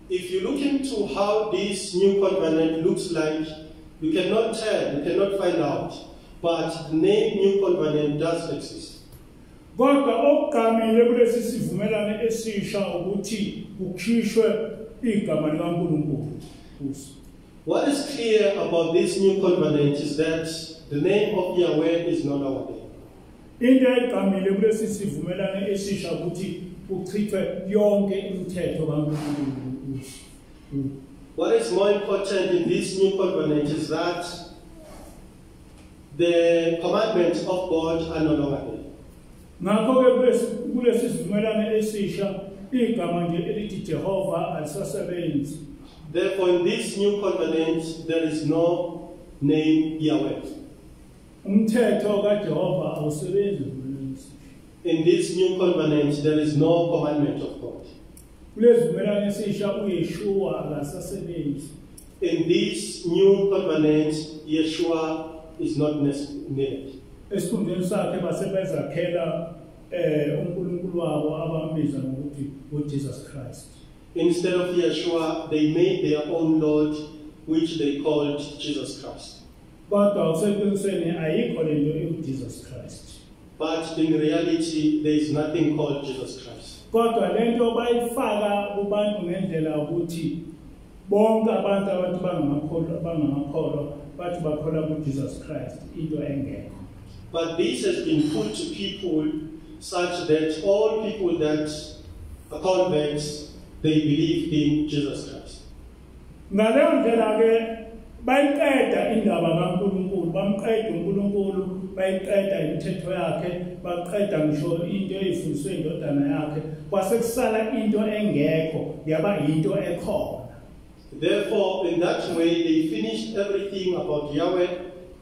If you look into how this new covenant looks like, you cannot tell, you cannot find out, but the name new covenant does exist. Kodwa okugamile kulesi sivumelwano esisha ukuthi ukhishwe igama likaNkulunkulu kuso. What is clear about this new covenant is that the name of Yahweh is not our name. Into egamile kulesi sivumelwano esisha ukuthi uchithwe yonke imithetho kaNkulunkulu kuso. What is more important in this new covenant is that the commandments of God are not our name. Ngakho-ke kulesi sivumelwano esisha igama nje elithi Jehova alisasebenzi. Therefore, in this new covenant, there is no name Yahweh. Umthetho kaJehova awusebenzi. In this new covenant, there is no commandment of God. Kulesi sivumelwano esisha uYeshua akasasebenzi. In this new covenant, Yeshua is not needed. Esikhundleni sakhe basebezakhela uNkulunkulu wabo abambiza ngokuthi uJesus Christ. Instead of Yeshua, they made their own Lord, which they called Jesus Christ. Kodwa useqinisweni ayikho lento uJesus Christ. But in reality, there is nothing called Jesus Christ. Kodwa lento bayifaka kubantu ngendlela ukuthi bonke abantu bangamakholwa bathi bakholwa kuJesus Christ into engekho. But this has been put to people such that all people that are converts, they believe in Jesus Christ. Ngaleyo ndlela ke bayiqeda indaba kaNkulunkulu, bamqeda uNkulunkulu, bayiqeda imithetho yakhe, baqeda ngisho into eyifundiswe indodana yakhe, kwasekusala into engekho yaba into ekhona. Therefore, in that way, they finished everything about Yahweh.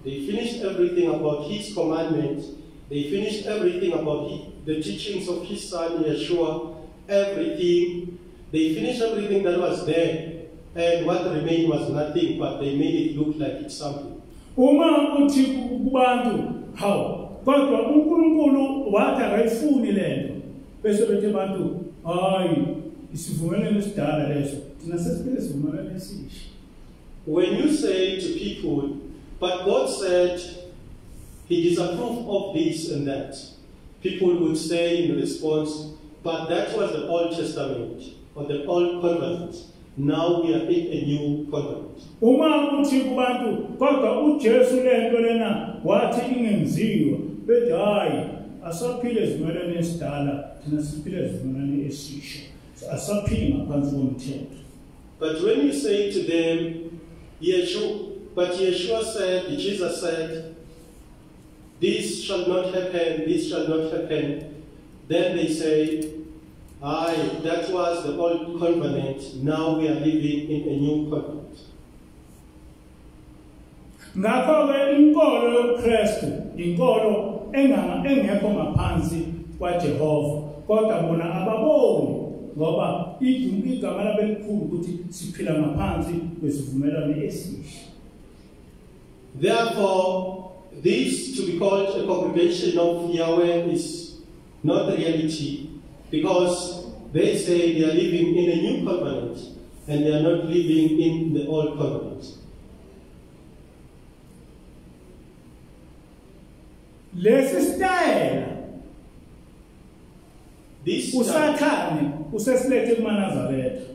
They finished everything about His commandments. They finished everything about the teachings of His Son, Yeshua, everything. They finished everything that was there. And what remained was nothing, but they made it look like it's something. Uma uthi kubantu, hawu, kodwa uNkulunkulu wathi akayifuni lento. Bese bethe abantu, hayi, isivumelwano esidala leso. Thina sesiphile isivumelwano esisha. When you say to people, but God said He disapproved of this and that, people would say in response, but that was the Old Testament or the Old Covenant. Now we are in a new covenant. Uma uthi kubantu kodwa uJesu lento lena wathi ingenziwa bethi hayi asaphile isivumelwano esidala thina siphile isivumelwano esisha asaphile ngaphansi komthetho. But when you say to them, Yeshua said, Jesus said, this shall not happen, this shall not happen, then they say, aye, that was the old covenant, now we are living in a new covenant. Ngakho-ke inkolo yoKristu inkolo engekho ngaphansi kwaJehova kodwa bona ababoni ngoba igama labo elikhulu ukuthi siphila ngaphansi kwesivumelwano esisha. Therefore, this to be called a congregation of Yahweh is not reality, because they say they are living in a new covenant and they are not living in the old covenant. Lesi style usathane usesilethe kumaNazaretha.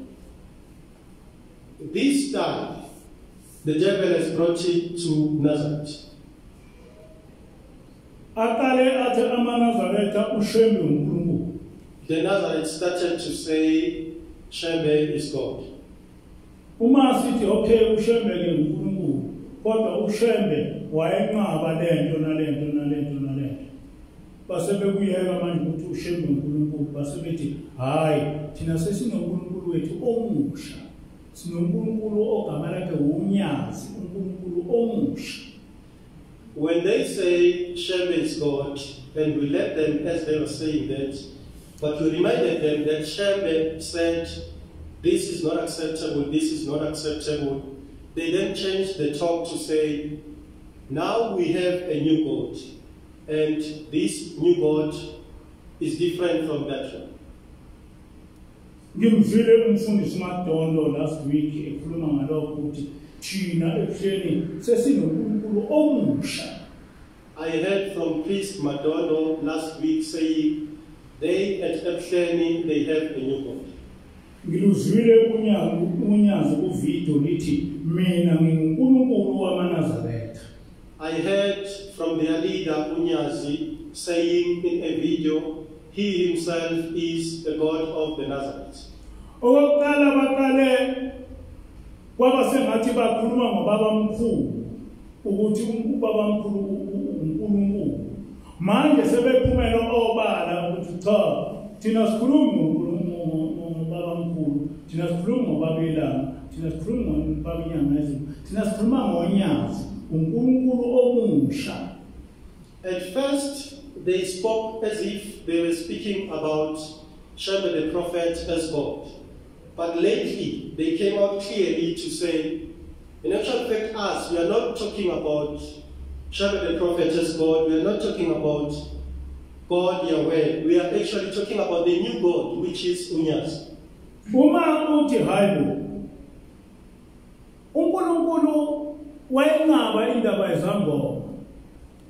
This time, the devil has brought it to Nazareth. Aqale athi amaNazaretha ushembe uNkulunkulu. The Nazareth started to say, Shembe is God. Uma sithi okay ushembe ke uNkulunkulu kodwa ushembe wayenqaba lento nalento. Base bekuyeka manje ukuthi ushembe uNkulunkulu base bethi hayi thina sesinoNkulunkulu wethu omusha sinonkulunkulu ogama lakhe unyazi, unkulunkulu omusha. When they say Shem is God, and we let them as they were saying that, but we reminded them that Shem said, this is not acceptable, this is not acceptable. They then changed the talk to say, now we have a new God, and this new God is different from that one. Ngimzwile umfundisi Madondo last week ekhuluma ngalokho ukuthi thina ebuhleni sesinonkulunkulu omusha. I heard from Priest Madondo last week saying they at Ephleni they have a new God. Ngiluzwile unyazi kuvideo lithi mina ngingunkulunkulu wamaNazaretha. I heard from their leader Unyazi saying in a video he himself is the God of the Nazareth. Okokuqala baqale kwaba sengathi bakhuluma ngobaba mkhulu ukuthi ubaba mkhulu uNkulunkulu. Manje sebephumela obala ukuthi cha thina sikhuluma ngobaba mkhulu, thina sikhuluma ngobaba ilanga, thina sikhuluma ngobaba inyanga yezulu, thina sikhuluma ngonyazi uNkulunkulu omusha. At first they spoke as if they were speaking about Shem the prophet as God. But lately, they came out clearly to say, in actual fact, us, we are not talking about Shem the prophet as God, we are not talking about God Yahweh, we are actually talking about the new God, which is Unyas. Uma uthi hayibo uNkulunkulu wayengaba indaba ezangoma.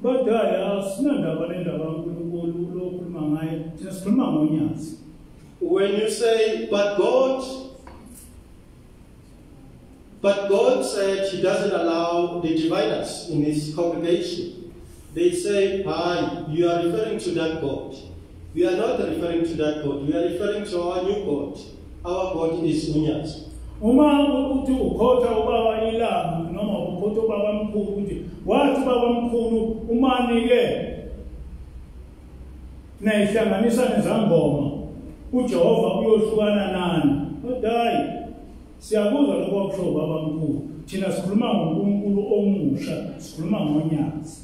Kodwa asinandaba nendaba uNkulunkulu lokhuluma ngayo, thina sikhuluma ngonyazi. When you say, but God said he doesn't allow the diviners in his congregation, they say, hi, you are referring to that God. We are not referring to that God. We are referring to our new God. Our God is Unyas. Uma uthi ukhotha ubaba ilanga noma ukhotha ubaba mkhulu uthi wathi baba mkhulu umanike nayihlanganisa nezangoma uJehova uyohlukana nani. Kodwa siyakuzwa lokho okusho baba mkhulu, thina sikhuluma ngoNkulunkulu omusha, sikhuluma ngonyazi.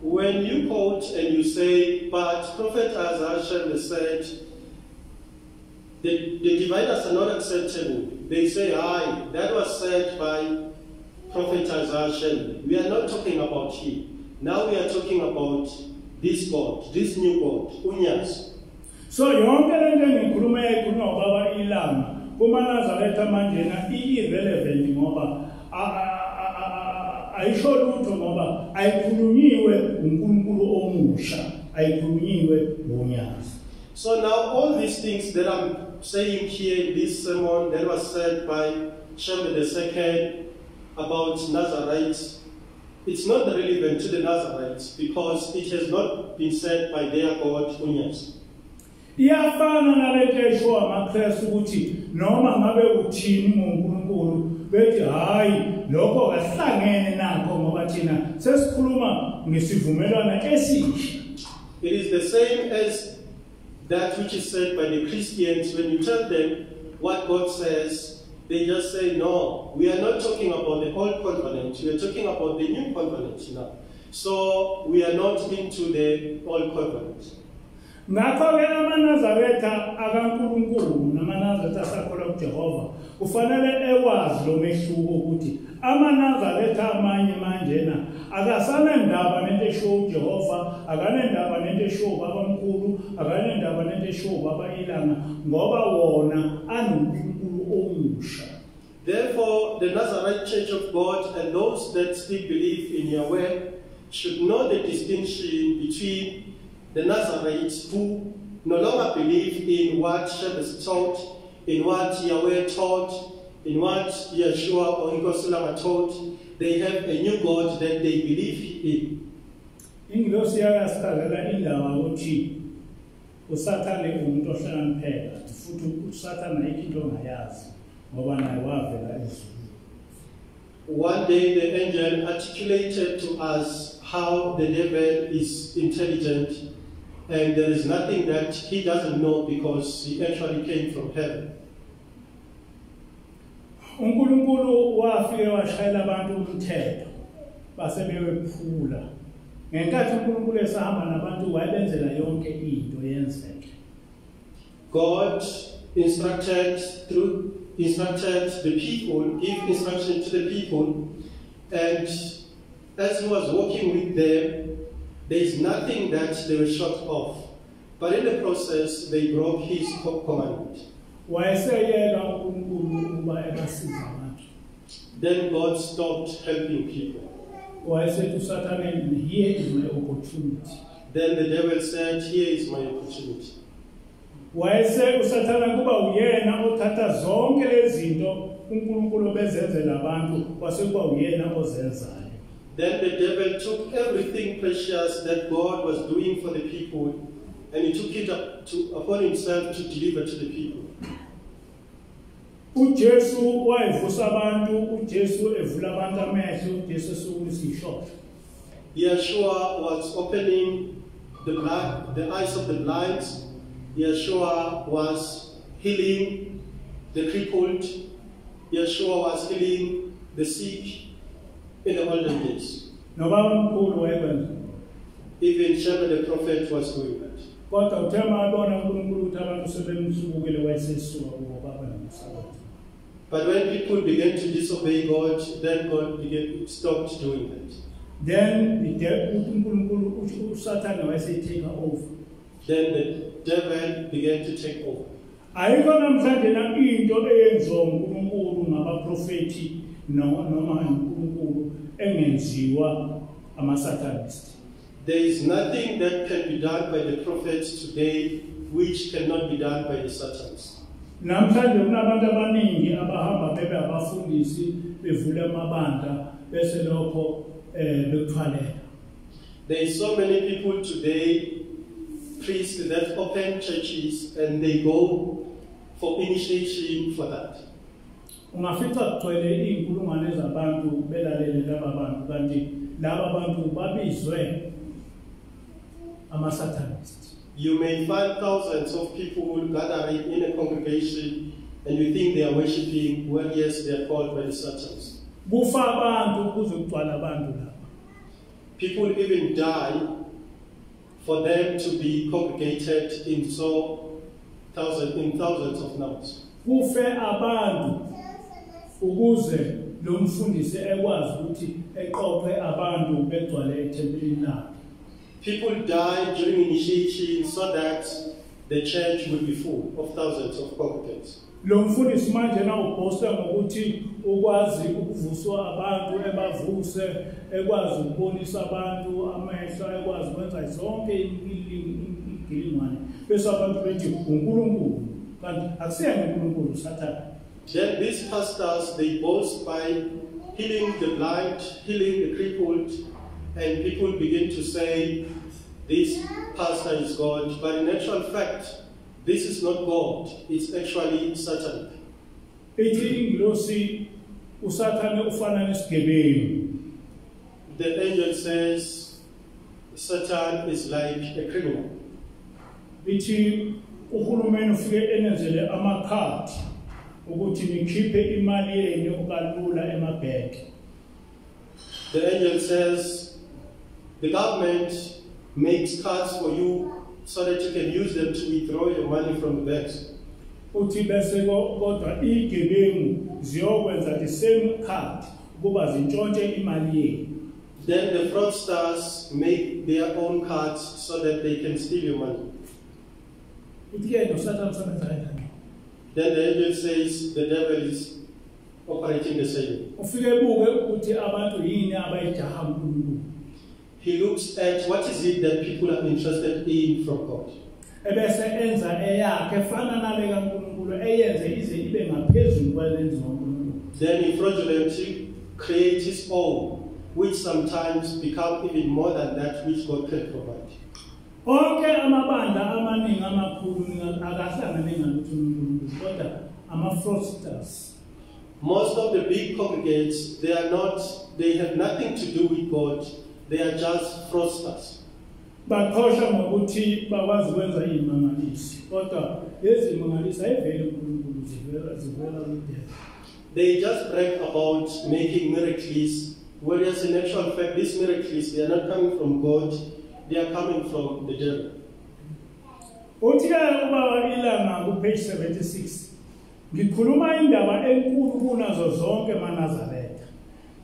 When you quote and you say, but Prophet Isaiah said, the diviners are not acceptable. They say, hi, that was said by Prophet Isaiah. We are not talking about him. Now we are talking about this God, this new God, Unyas. So yonke lento engikhuluma ekhuluma ngobaba ilanga kumaNazaretha manjena irrelevant ngoba ayisho lutho ngoba ayikhulunyiwe uNkulunkulu omusha, ayikhulunyiwe ngonyasi. So now all these things that I'm saying here in this sermon that was said by Shem II about Nazarites, it's not relevant to the Nazarites because it has not been said by their God Unyas. Iyafana nalento esho amaKristu ukuthi noma ngabe uthini ngoNkulunkulu bethi hayi lokho kahlangene nakho ngoba thina sesikhuluma ngesivumelwano esihle. It is the same as that which is said by the Christians. When you tell them what God says, they just say, no, we are not talking about the old covenant, we are talking about the new covenant now. So we are not into the old covenant. Ngakho-ke amaNazaretha akaNkulunkulu namaNazaretha asakholwa kuJehova kufanele ewazi lo mehluko ukuthi amaNazaretha amanye manjena akasanendaba nento esho uJehova, akanendaba nento esho ubabamkhulu, akanendaba nento esho ubaba ilanga ngoba wona anoNkulunkulu omusha. Therefore, the Nazarite Church of God and those that still believe in Yahweh should know the distinction between the Nazarites who no longer believe in what Shem taught, in what Yahweh taught, in what Yeshua or Inkosulama taught. They have a new God that they believe in. Ingilosi yakasichalela indaba ukuthi uSathane umuntu ohlakaniphela futhi uSathane ayikho into ongayazi ngoba naye wavela ezulwini. One day the angel articulated to us how the devil is intelligent and there is nothing that he doesn't know because he actually came from heaven. uNkulunkulu wafike washayela abantu umthetho base bewephula ngenkathi uNkulunkulu esahamba nabantu wayebenzela yonke into yenzeke. God instructed the people, give instruction to the people, and as he was walking with them, there is nothing that they were short of. But in the process, they broke his commandment. Then God stopped helping people. Here is my opportunity. Then the devil said, here is my opportunity. Then the devil took everything precious that God was doing for the people, and he took it upon himself to deliver to the people. uJesu wayevusa abantu, uJesu evula abantu amehlo, uJesu sokulisishotha. Yeshua was opening the eyes of the blind. Yeshua was healing the crippled. Yeshua was healing the sick in the olden days. Nobaba mkhulu wayekwenza. Even Shema the prophet was doing that. Kodwa uthema abona uNkulunkulu ukuthi abantu sebemsubukele wayesesuka kubo baba nomsabathi. But when people began to disobey God, then God stopped doing that. Then Satan take over. Then the devil began to take over. Ayikho namhlanje na into eyenziwa uNkulunkulu ngabaprofeti noma uNkulunkulu engenziwa ama-Satanists. There is nothing that can be done by the prophets today which cannot be done by the Satanists. Namhlanje kunabantu abaningi abahamba bebe abafundisi bevule amabandla bese lokho bekuthwalela. There is so many people today, priests that open churches and they go for initiation for that. Ungafica kugcwele inkulungwane zabantu belalele laba bantu kanti laba bantu babizwe ama-Satanists. You may find thousands of people gathering in a congregation and you think they are worshiping, well, yes, they are called by the Satanists. Kufa abantu kuze kugcwala abantu laba. People even die for them to be congregated in thousands of numbers. Kufe abantu ukuze lo mfundisi ekwazi ukuthi eqophe abantu begcwale ethempelini lakhe. People die during initiation so that the church will be full of thousands of congregants. Lo mfundisi manje na uposta ngokuthi ukwazi ukuvuswa abantu ebavuse, ekwazi ukubonisa abantu amehlo, ekwazi ukwenza zonke ingilingwane. Bese abantu bethi uNkulunkulu kanti akusiyena uNkulunkulu Satan. Then these pastors, they boast by healing the blind, healing the crippled, and people begin to say, this pastor is God, but in actual fact, this is not God, it's actually Satan. The angel says, Satan is like a criminal. Uhulumeni ufike enenzele amakhadi ukuthi nikhiphe imali yenu kalula emabhenki. The angel says the government makes cards for you so that you can use them to withdraw your money from the banks. Uthi bese kodwa igebengu ziyokwenza the same card ukuba zintshontshe imali yenu. Then the fraudsters make their own cards so that they can steal your money. Then the angel says the devil is operating the same. He looks at what is it that people are interested in from God. Then he fraudulently creates his own, which sometimes become even more than that which God can provide. Onke amabandla amaningi amakhulu akahlangane ngalutho kodwa ama-fraudsters. Most of the big congregates, they have nothing to do with God, they are just fraudsters. Bakhohlwa ngokuthi bakwazi ukwenza imangaliso kodwa lezi imangaliso ayiveli uNkulunkulu zivela kuDevil. They just brag about making miracles, whereas in actual fact, these miracles, they are not coming from God, they are coming from the devil. Uthi-ke ubaba ilanga ku-page 76 ngikhuluma indaba enkulu kunazo zonke maNazaretha.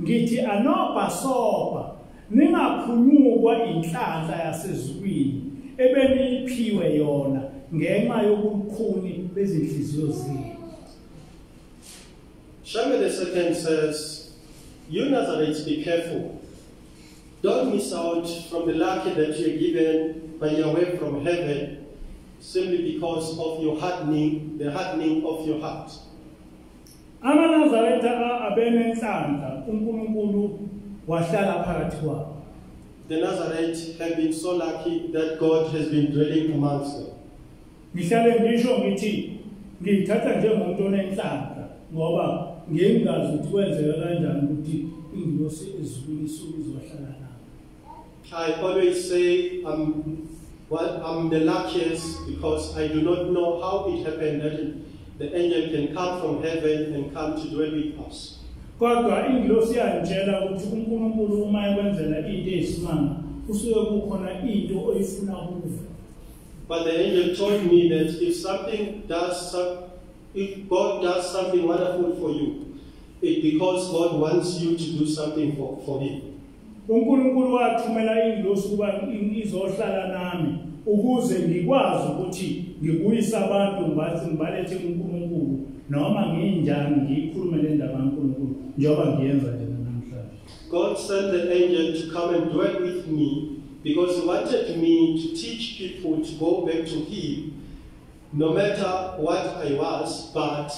Ngithi anobhasoba ningaphunyukwa inhlanhla yasezulwini ebeniyiphiwe yona ngenxa yobukhuni bezinhliziyo zenu. Shema the second says, you Nazarites, be careful. Don't miss out from the luck that you're given by your way from heaven, simply because of your hardening, the hardening of your heart. AmaNazaretha abenenhlanhla uNkulunkulu wahlala phakathi kwabo. The Nazarites have been so lucky that God has been dwelling amongst them. Ngihlale ngisho ngithi ngithatha njengomuntu onenhlanhla ngoba ngingazi ukuthi kwenzeka kanjani ukuthi ingilosi ezulwini izohlala nabo. I always say I'm the luckiest because I do not know how it happened that the angel can come from heaven and come to dwell with us. Kodwa ingilosi yantshela ukuthi uNkulunkulu uma ekwenzela into eyisimanga kusuke kukhona into oyifuna kuwe. But the angel told me that if God does something wonderful for you, it's because God wants you to do something for Him. uNkulunkulu wathumela ingilosi ukuba izohlala nami ukuze ngikwazi ukuthi ngibuyise abantu ngibalethe kuNkulunkulu noma nginjani ngikhulume le ndaba kaNkulunkulu njengoba ngiyenza njena namhlanje. God sent the angel to come and dwell with me because He wanted me to teach people to go back to Him no matter what I was, but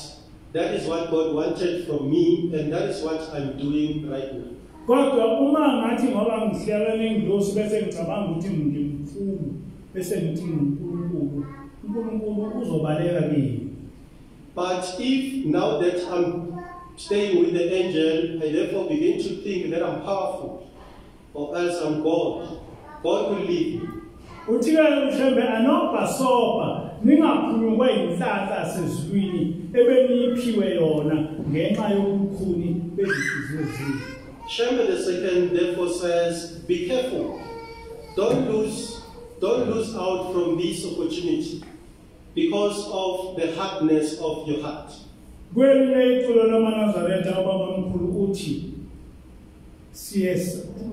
that is what God wanted from me and that is what I'm doing right now. Kodwa uma ngathi ngoba ngihlelele ingilosi bese ngicabanga ukuthi ngimfulu bese ngithi uNkulunkulu uzobaleka kimi. But if now that I'm staying with the angel, I therefore begin to think that I'm powerful or else I'm God, God will leave me. Uthi-ke mhlambe anobhasoba ningaphunyukwa inhlanhla sezulwini ebeniyiphiwe yona ngenxa yobukhuni bezinhliziyo zenu. Shema the second therefore says, be careful. Don't lose out from this opportunity because of the hardness of your heart. Kwelinye iculo lamaNazaretha ubaba omkhulu uthi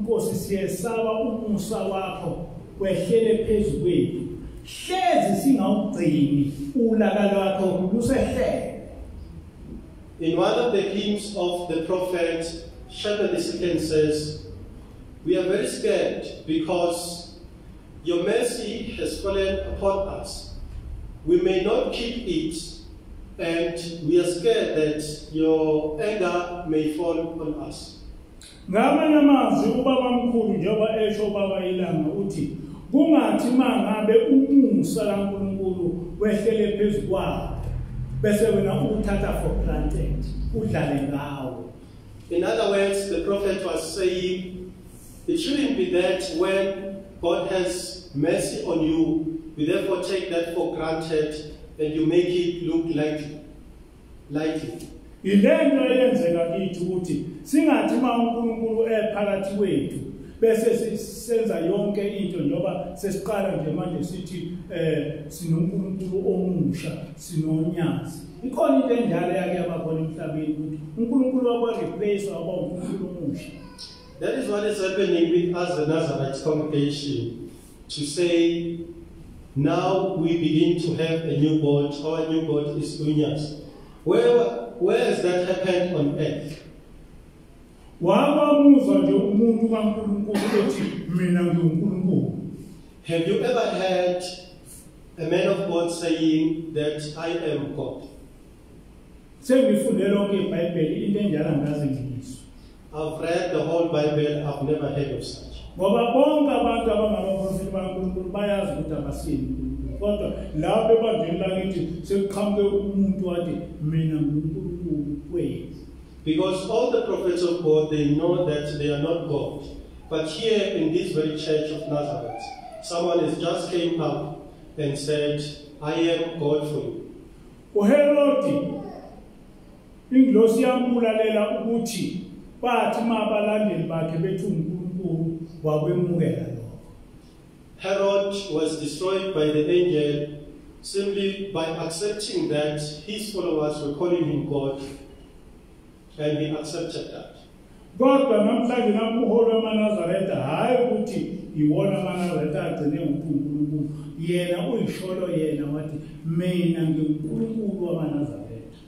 Nkosi siyesaba umusa wakho wehlele phezu kwethu. Hlezi singawugcini ulaka lwakho lusehlele. In one of the hymns of the prophet, Shema the second says, we are very scared because your mercy has fallen upon us. We may not keep it, and we are scared that your anger may fall on us. Ngamanye amazwi ubaba omkhulu njengoba esho ubaba ilanga uthi kungathi mangabe umusa kaNkulunkulu wehlele phezu kwakho bese wena uthatha for granted udlale ngawo. In other words, the prophet was saying, it shouldn't be that when God has mercy on you, you therefore take that for granted and you make it look lightly. Ilento eyenzeka kithi ukuthi singathi uNkulunkulu ephakathi kwethu bese senza yonke into njengoba sesiqala nje manje sithi sinoNkulunkulu omusha sinonyazi. Ikhona into enjalo yake yabakhona emhlabeni ukuthi uNkulunkulu wakwa-replace waba uNkulunkulu omusha. That is what is happening with us, the Nazarite congregation, to say, now we begin to have a new God. Our new God is Unyas. Where has that happened on earth? Have you ever heard a man of God saying that I am God? I've read the whole Bible, I've never heard of such. Because all the prophets of God, they know that they are not God. But here in this very church of Nazareth, someone has just came up and said, I am God for you. ingilosi yambulalela ukuthi bathi mabalandeli bakhe bethi uNkulunkulu wakwemukela lokho. Herod was destroyed by the angel simply by accepting that his followers were calling him God, and he accepted that. Kodwa namhlanje nakuholo amaNazaretha hayi ukuthi iwona amaNazaretha agcine uNkulunkulu, yena uyisholo yena wathi mina ngiNkulunkulu wamaNazaretha.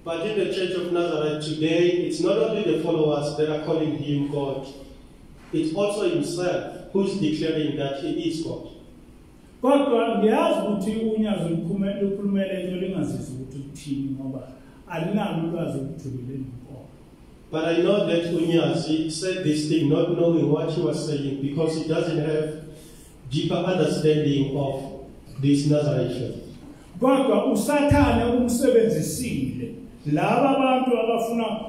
But in the Church of Nazareth today, it's not only the followers that are calling him God, it's also himself who's declaring that he is God. Kodwa ngiyazi ukuthi unyazo lukhulumele into lingazizwa ukuthi uthini ngoba alinalo ulwazi olujulile ngempela. But I know that Unyazi said this thing not knowing what he was saying because he doesn't have deeper understanding of this Nazareth faith. Kodwa uSathane umsebenzisile laba abantu abafuna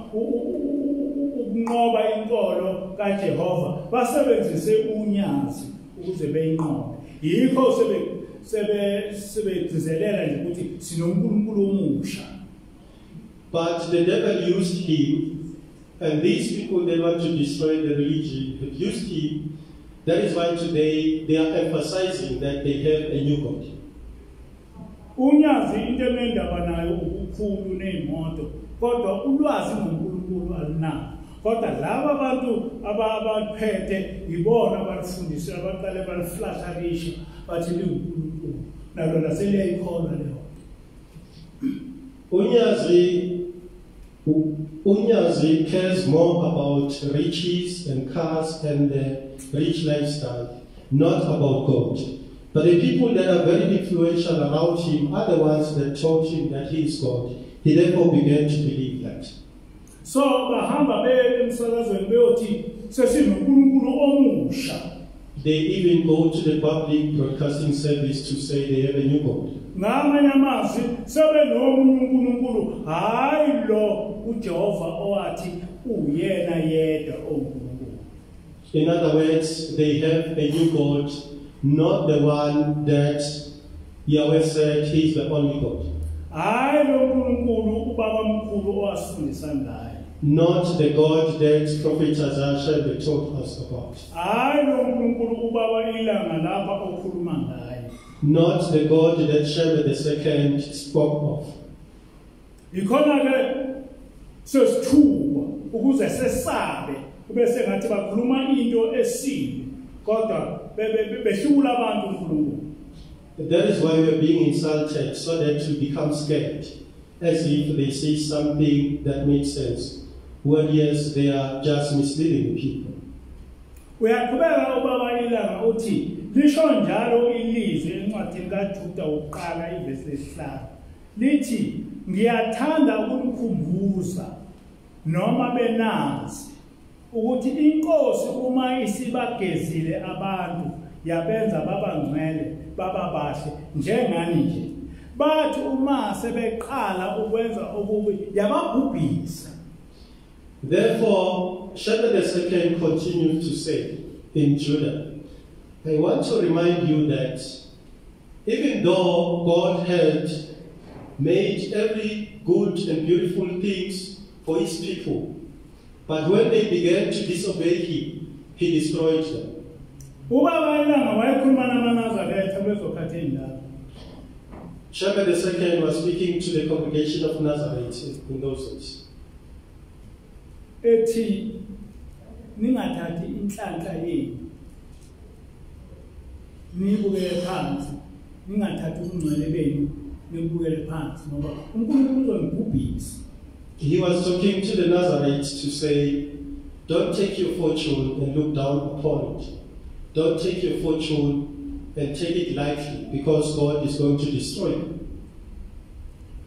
ukunqoba inkolo kaJehova basebenzise unyazi ukuze beyinqobe. Yikho sebegcizelela nje ukuthi sinoNkulunkulu omusha. But the devil used him, and these people they want to destroy the religion, have used him. That is why today they are emphasizing that they have a new God. Unyazi into emendaba nayo ukukhulu neimoto kodwa ulwazi ngoNkulunkulu alinalo. Kodwa laba abantu abaphethe ibona abalifundiswa abaqale baliflasharisha bathi liNkulunkulu nalo laseliyayikholwa leyo. Unyazi cares more about riches and cars and the rich lifestyle, not about God. But the people that are very influential around him are the ones that taught him that he is God. He therefore began to believe that. So bahamba emsakazweni beyothi sesinoNkulunkulu omusha. They even go to the public broadcasting service to say they have a new God. Ngamanye amazwi sebenomunye uNkulunkulu hayi lo uJehova owathi uyena yedwa oNkulunkulu. In other words, they have a new God, not the one that Yahweh said he is the only God. Hayi lo uNkulunkulu ubaba mkhulu owasifundisa ngaye. Not the God that Prophet Isaiah taught us about. Hayi lo uNkulunkulu ubaba ilanga lapha okhuluma ngaye. Not the God that Sheba II spoke of. Ikhona ke sesithuba ukuze sesabe kube sengathi bakhuluma into esini kodwa behlula abantu uNkulunkulu. That is why we are being insulted, so that we become scared, as if they say something that makes sense, when yes, they are just misleading people. Uyaqhubeka ubaba ilanga uthi lisho njalo ilizwi encwadini kaJuda uqala ivesi lesihlanu lithi ngiyathanda ukukhumbuza noma benazi ukuthi inkosi uma isibagezile abantu yabenza babangcwele baba bahle njengani nje bathi uma sebeqala ukwenza okubi yababhubhisa. Therefore, Sheba II continues to say in Judah, I want to remind you that even though God had made every good and beautiful things for his people, but when they began to disobey him, he destroyed them. Sheba II was speaking to the congregation of Nazareth in those days. Ethi ningathathi inhlanhla yenu nibukele phansi ningathathi ubungcwele benu nibukele phansi ngoba uNkulunkulu uzonibhubhisa. He was talking to the Nazarites to say, don't take your fortune and look down upon it. Don't take your fortune and take it lightly, because God is going to destroy you.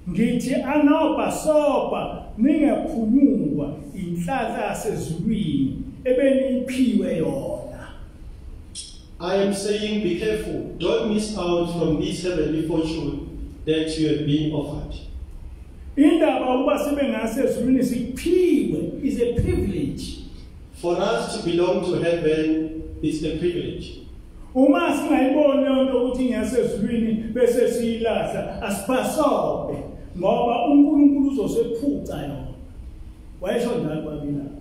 Ngithi anobhasoba ningephunyungwa inhlanhla yasezulwini ebeniphiwe yona. I am saying be careful. Don't miss out from this heavenly fortune that you have been offered. Indaba ukuba sebengasezulwini siphiwe is a privilege. For us to belong to heaven is a privilege. Uma singayiboni lento ukuthi ngiyasezulwini bese siyilahla asiphasobe ngoba uNkulunkulu uzosephuca yona. wayesho njalo kwaBilanga.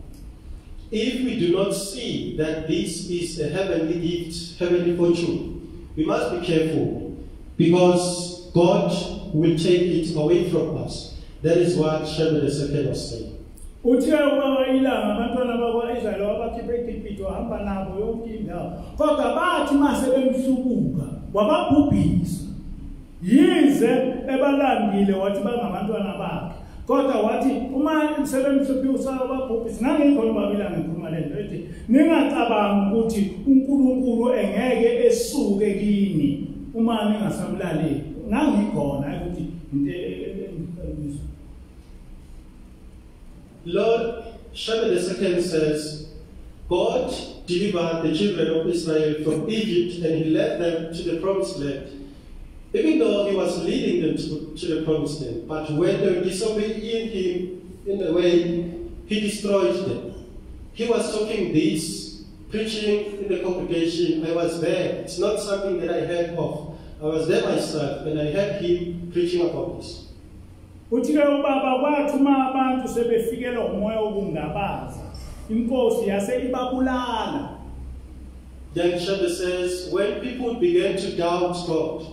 If we do not see that this is a heavenly gift, heavenly fortune, we must be careful because God will take it away from us. That is what Shebel II was saying. Uthe ubaba Ilanga abantwana bakwaIsrael wabakhipha eGibhithe wahamba nabo yonke indawo. Kodwa bathi mase bemhlubuka wababhubhisa. Yize ebalandile wathi bangabantwana bakhe. Kodwa wathi uma sebemhluphisa wababhubhisa ngangikho ubaba Ilanga ekhuluma lento ethi ningacabangi ukuthi uNkulunkulu engeke esuke kini uma ningasamlaleli. Ngangikhona ukuthi into Lord Shebel II says, God delivered the children of Israel from Egypt and he led them to the promised land. Even though he was leading them to the promised land, but when they disobeyed him in the way, he destroyed them. He was talking this, preaching in the congregation. I was there. It's not something that I heard of. I was there myself and I heard him preaching about this. Uthike ubaba kwathuma abantu sebefikela umoya wokungabaza inkosi yase ibabulala. Then Shebel says, when people began to doubt God,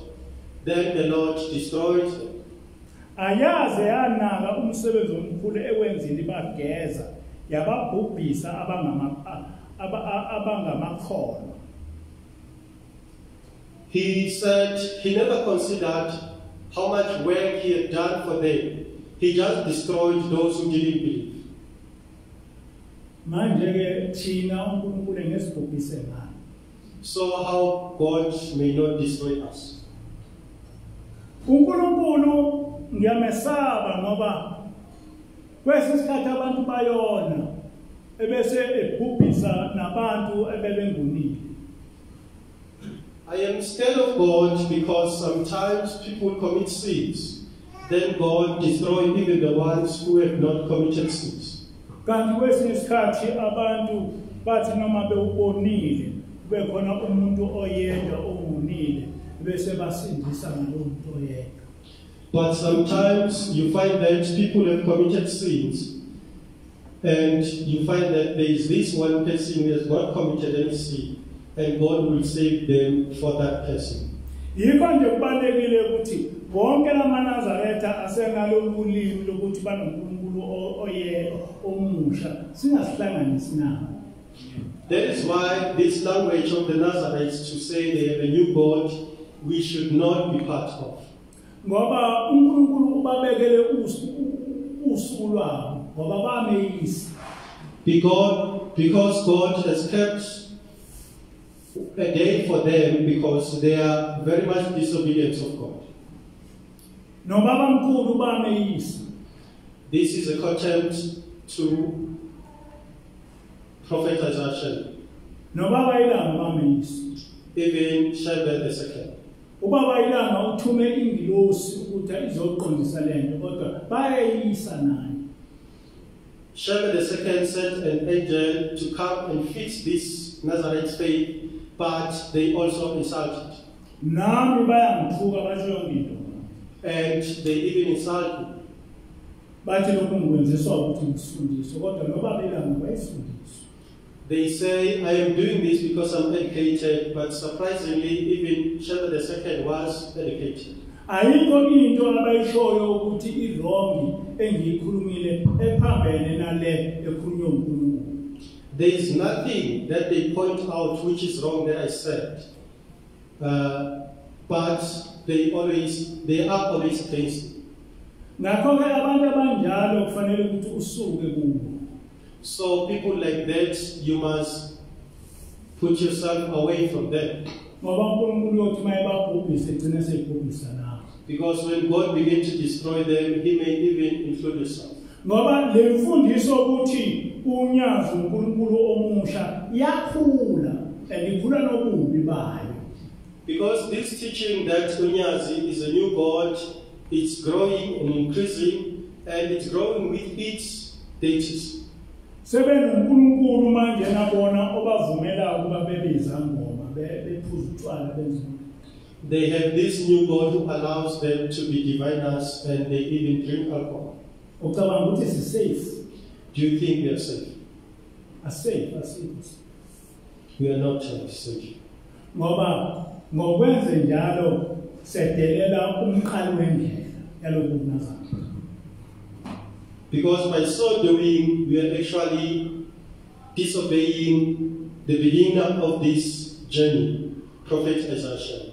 then the Lord destroyed them. Ayaze yanaka umsebenzi omkhulu ekwenzile bageza yababhubhisa abangamakhono. He said he never considered how much work he had done for them. He just destroyed those who didn't believe. So how God may not destroy us? uNkulunkulu ngiyamesaba ngoba kwesisikhathi abantu bayona ebese ebhubhisa nabantu ebebengunile. I am scared of God because sometimes people commit sins, then God destroys even the ones who have not committed sins. Kanti kwesinye isikhathi abantu bathi noma bewubonile kube khona umuntu oyedwa ongunile bese basindisa ngalowo muntu oyedwa. But sometimes you find that people have committed sins and you find that there is this one person who has not committed any sin and God will save them for that person. Yikho nje kubalekile ukuthi bonke lamaNazaretha asengalolu limi lokuthi banoNkulunkulu oyedwa omusha singasihlanganisi nawo. That is why this language of the Nazarites to say they have a new God, we should not be part of. Ngoba uNkulunkulu ubabekele usuku lwabo ngoba bameyisa. Because God has kept a day for them because they are very much disobedient of God. No baba mkhulu bameyisa. This is a contempt to Prophet Isaiah. No baba Ilanga bameyisa. Even Shebel II. Ubaba Ilanga uthume ingilosi ukuthi izoqondisa lento kodwa bayayisa naye. Shebel II sent an angel to come and fix this Nazarite faith, but they also insulted. Nami bayangithuka basho yonke into. And they even insulted. Bathi lokho ngikwenziswa ukuthi ngisifundise kodwa nobaba Ilanga bayifundisa. They say, I am doing this because I'm educated, but surprisingly, even Shebel II was educated. Ayikho into abayishoyo ukuthi irongi engiyikhulumile ephambene nale ekhulunywa uNkulunkulu. There is nothing that they point out which is wrong that I said, but they are always against it. Ngakho-ke abantu abanjalo kufanele ukuthi usuke kubo. So people like that, you must put yourself away from them. Because when God begins to destroy them, He may even include yourself. Because this teaching that Unyazi is a new God, it's growing and increasing, and it's growing with its deities. They have this new God who allows them to be diviners and they even drink alcohol. Do you think we are safe? Safe. We are not safe. Ngoba ngokwenze njalo sedelela umqali wendlela yalokunazana. Because by so doing, we are actually disobeying the beginner of this journey, Prophet Isaiah.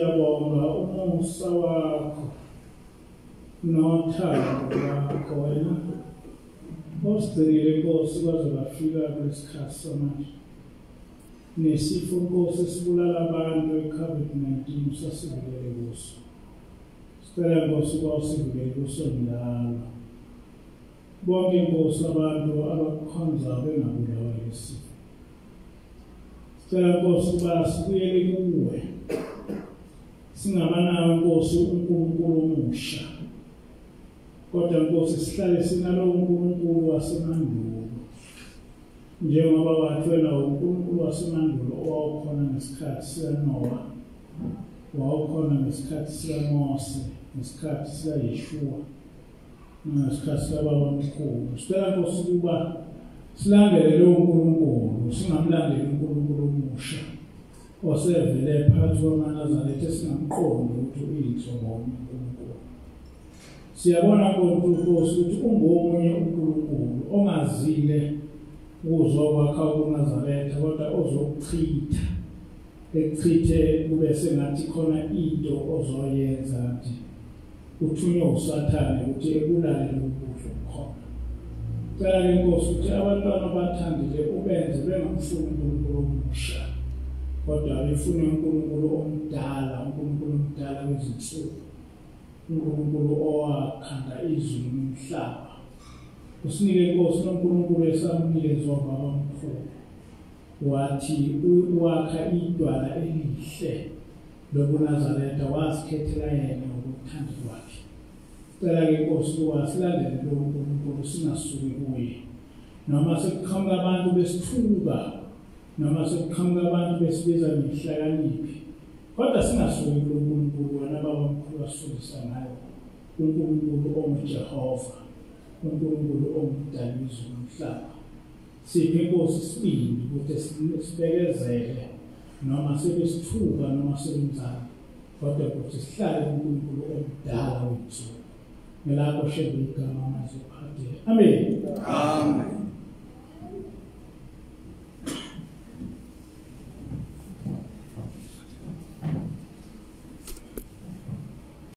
siyabonga umusa wakho nothando lwakho wena osigcinile Nkosi kwaze bafika kwesikhathi samanje nesifo Nkosi esibulala abantu eCOVID-19 sasivikele kuso. Sicela Nkosi kwawusivikele kuso njalo. Bonke Nkosi abantu abakukhonza bengabulawa yisifo. Sicela Nkosi ukuba sibuyele kuwe. Singabanayo Nkosi uNkulunkulu omusha. Kodwa Nkosi sihlale sinalo uNkulunkulu wasemandulo. Njengoba wathi wena uNkulunkulu wasemandulo owawukhona ngesikhathi sikaNoah, wawukhona ngesikhathi sikaMose, ngesikhathi sikaYeshua, ngesikhathi sikababa omkhulu. Sicela Nkosi ukuba silandele lo uNkulunkulu, singamlandeli uNkulunkulu omusha osevele phakathi kwamaNazaretha esingamqondi ukuthi uyinhlobo uNkulunkulu. Siyabona Nkosi ukuthi ungomunye uNkulunkulu ongazile ukuzokwakha uNazaretha kodwa ozokuchitha ekuchithe kube sengathi khona into ozoyenza nje uthunywe uSathane ukuthi ebulale lokudla khona. Cela ke Nkosi ukuthi abantwana abathandile ubenze bengamfuni uNkulunkulu omusha kodwa befuna uNkulunkulu omdala, uNkulunkulu omdala wezinsuku, uNkulunkulu owakhanda izulu nomhlaba. Usinike Nkosi uNkulunkulu esamnikezwa baba omkhulu. Wathi wakha idwala elihle lobuNazaretha wasikhethela yena ngokuthanda kwakhe. Cela ke Nkosi ukuba silandele lo uNkulunkulu singasuki kuye. Noma sekuqhamuka abantu besithuka, noma sekuqhamuka abantu besibiza ngehlakaniphi, kodwa singasuki kulo uNkulunkulu wena baba omkhulu asifundisa ngayo. uNkulunkulu onguJehova, uNkulunkulu omdali wezulu nomhlaba. Siphe Nkosi isibindi ukuthi sibekezele noma sebesithuka noma sebenzani, kodwa ukuthi sihlale uNkulunkulu omdala wethu. Ngelakho shebe igama maziphathe. Amen. Amen.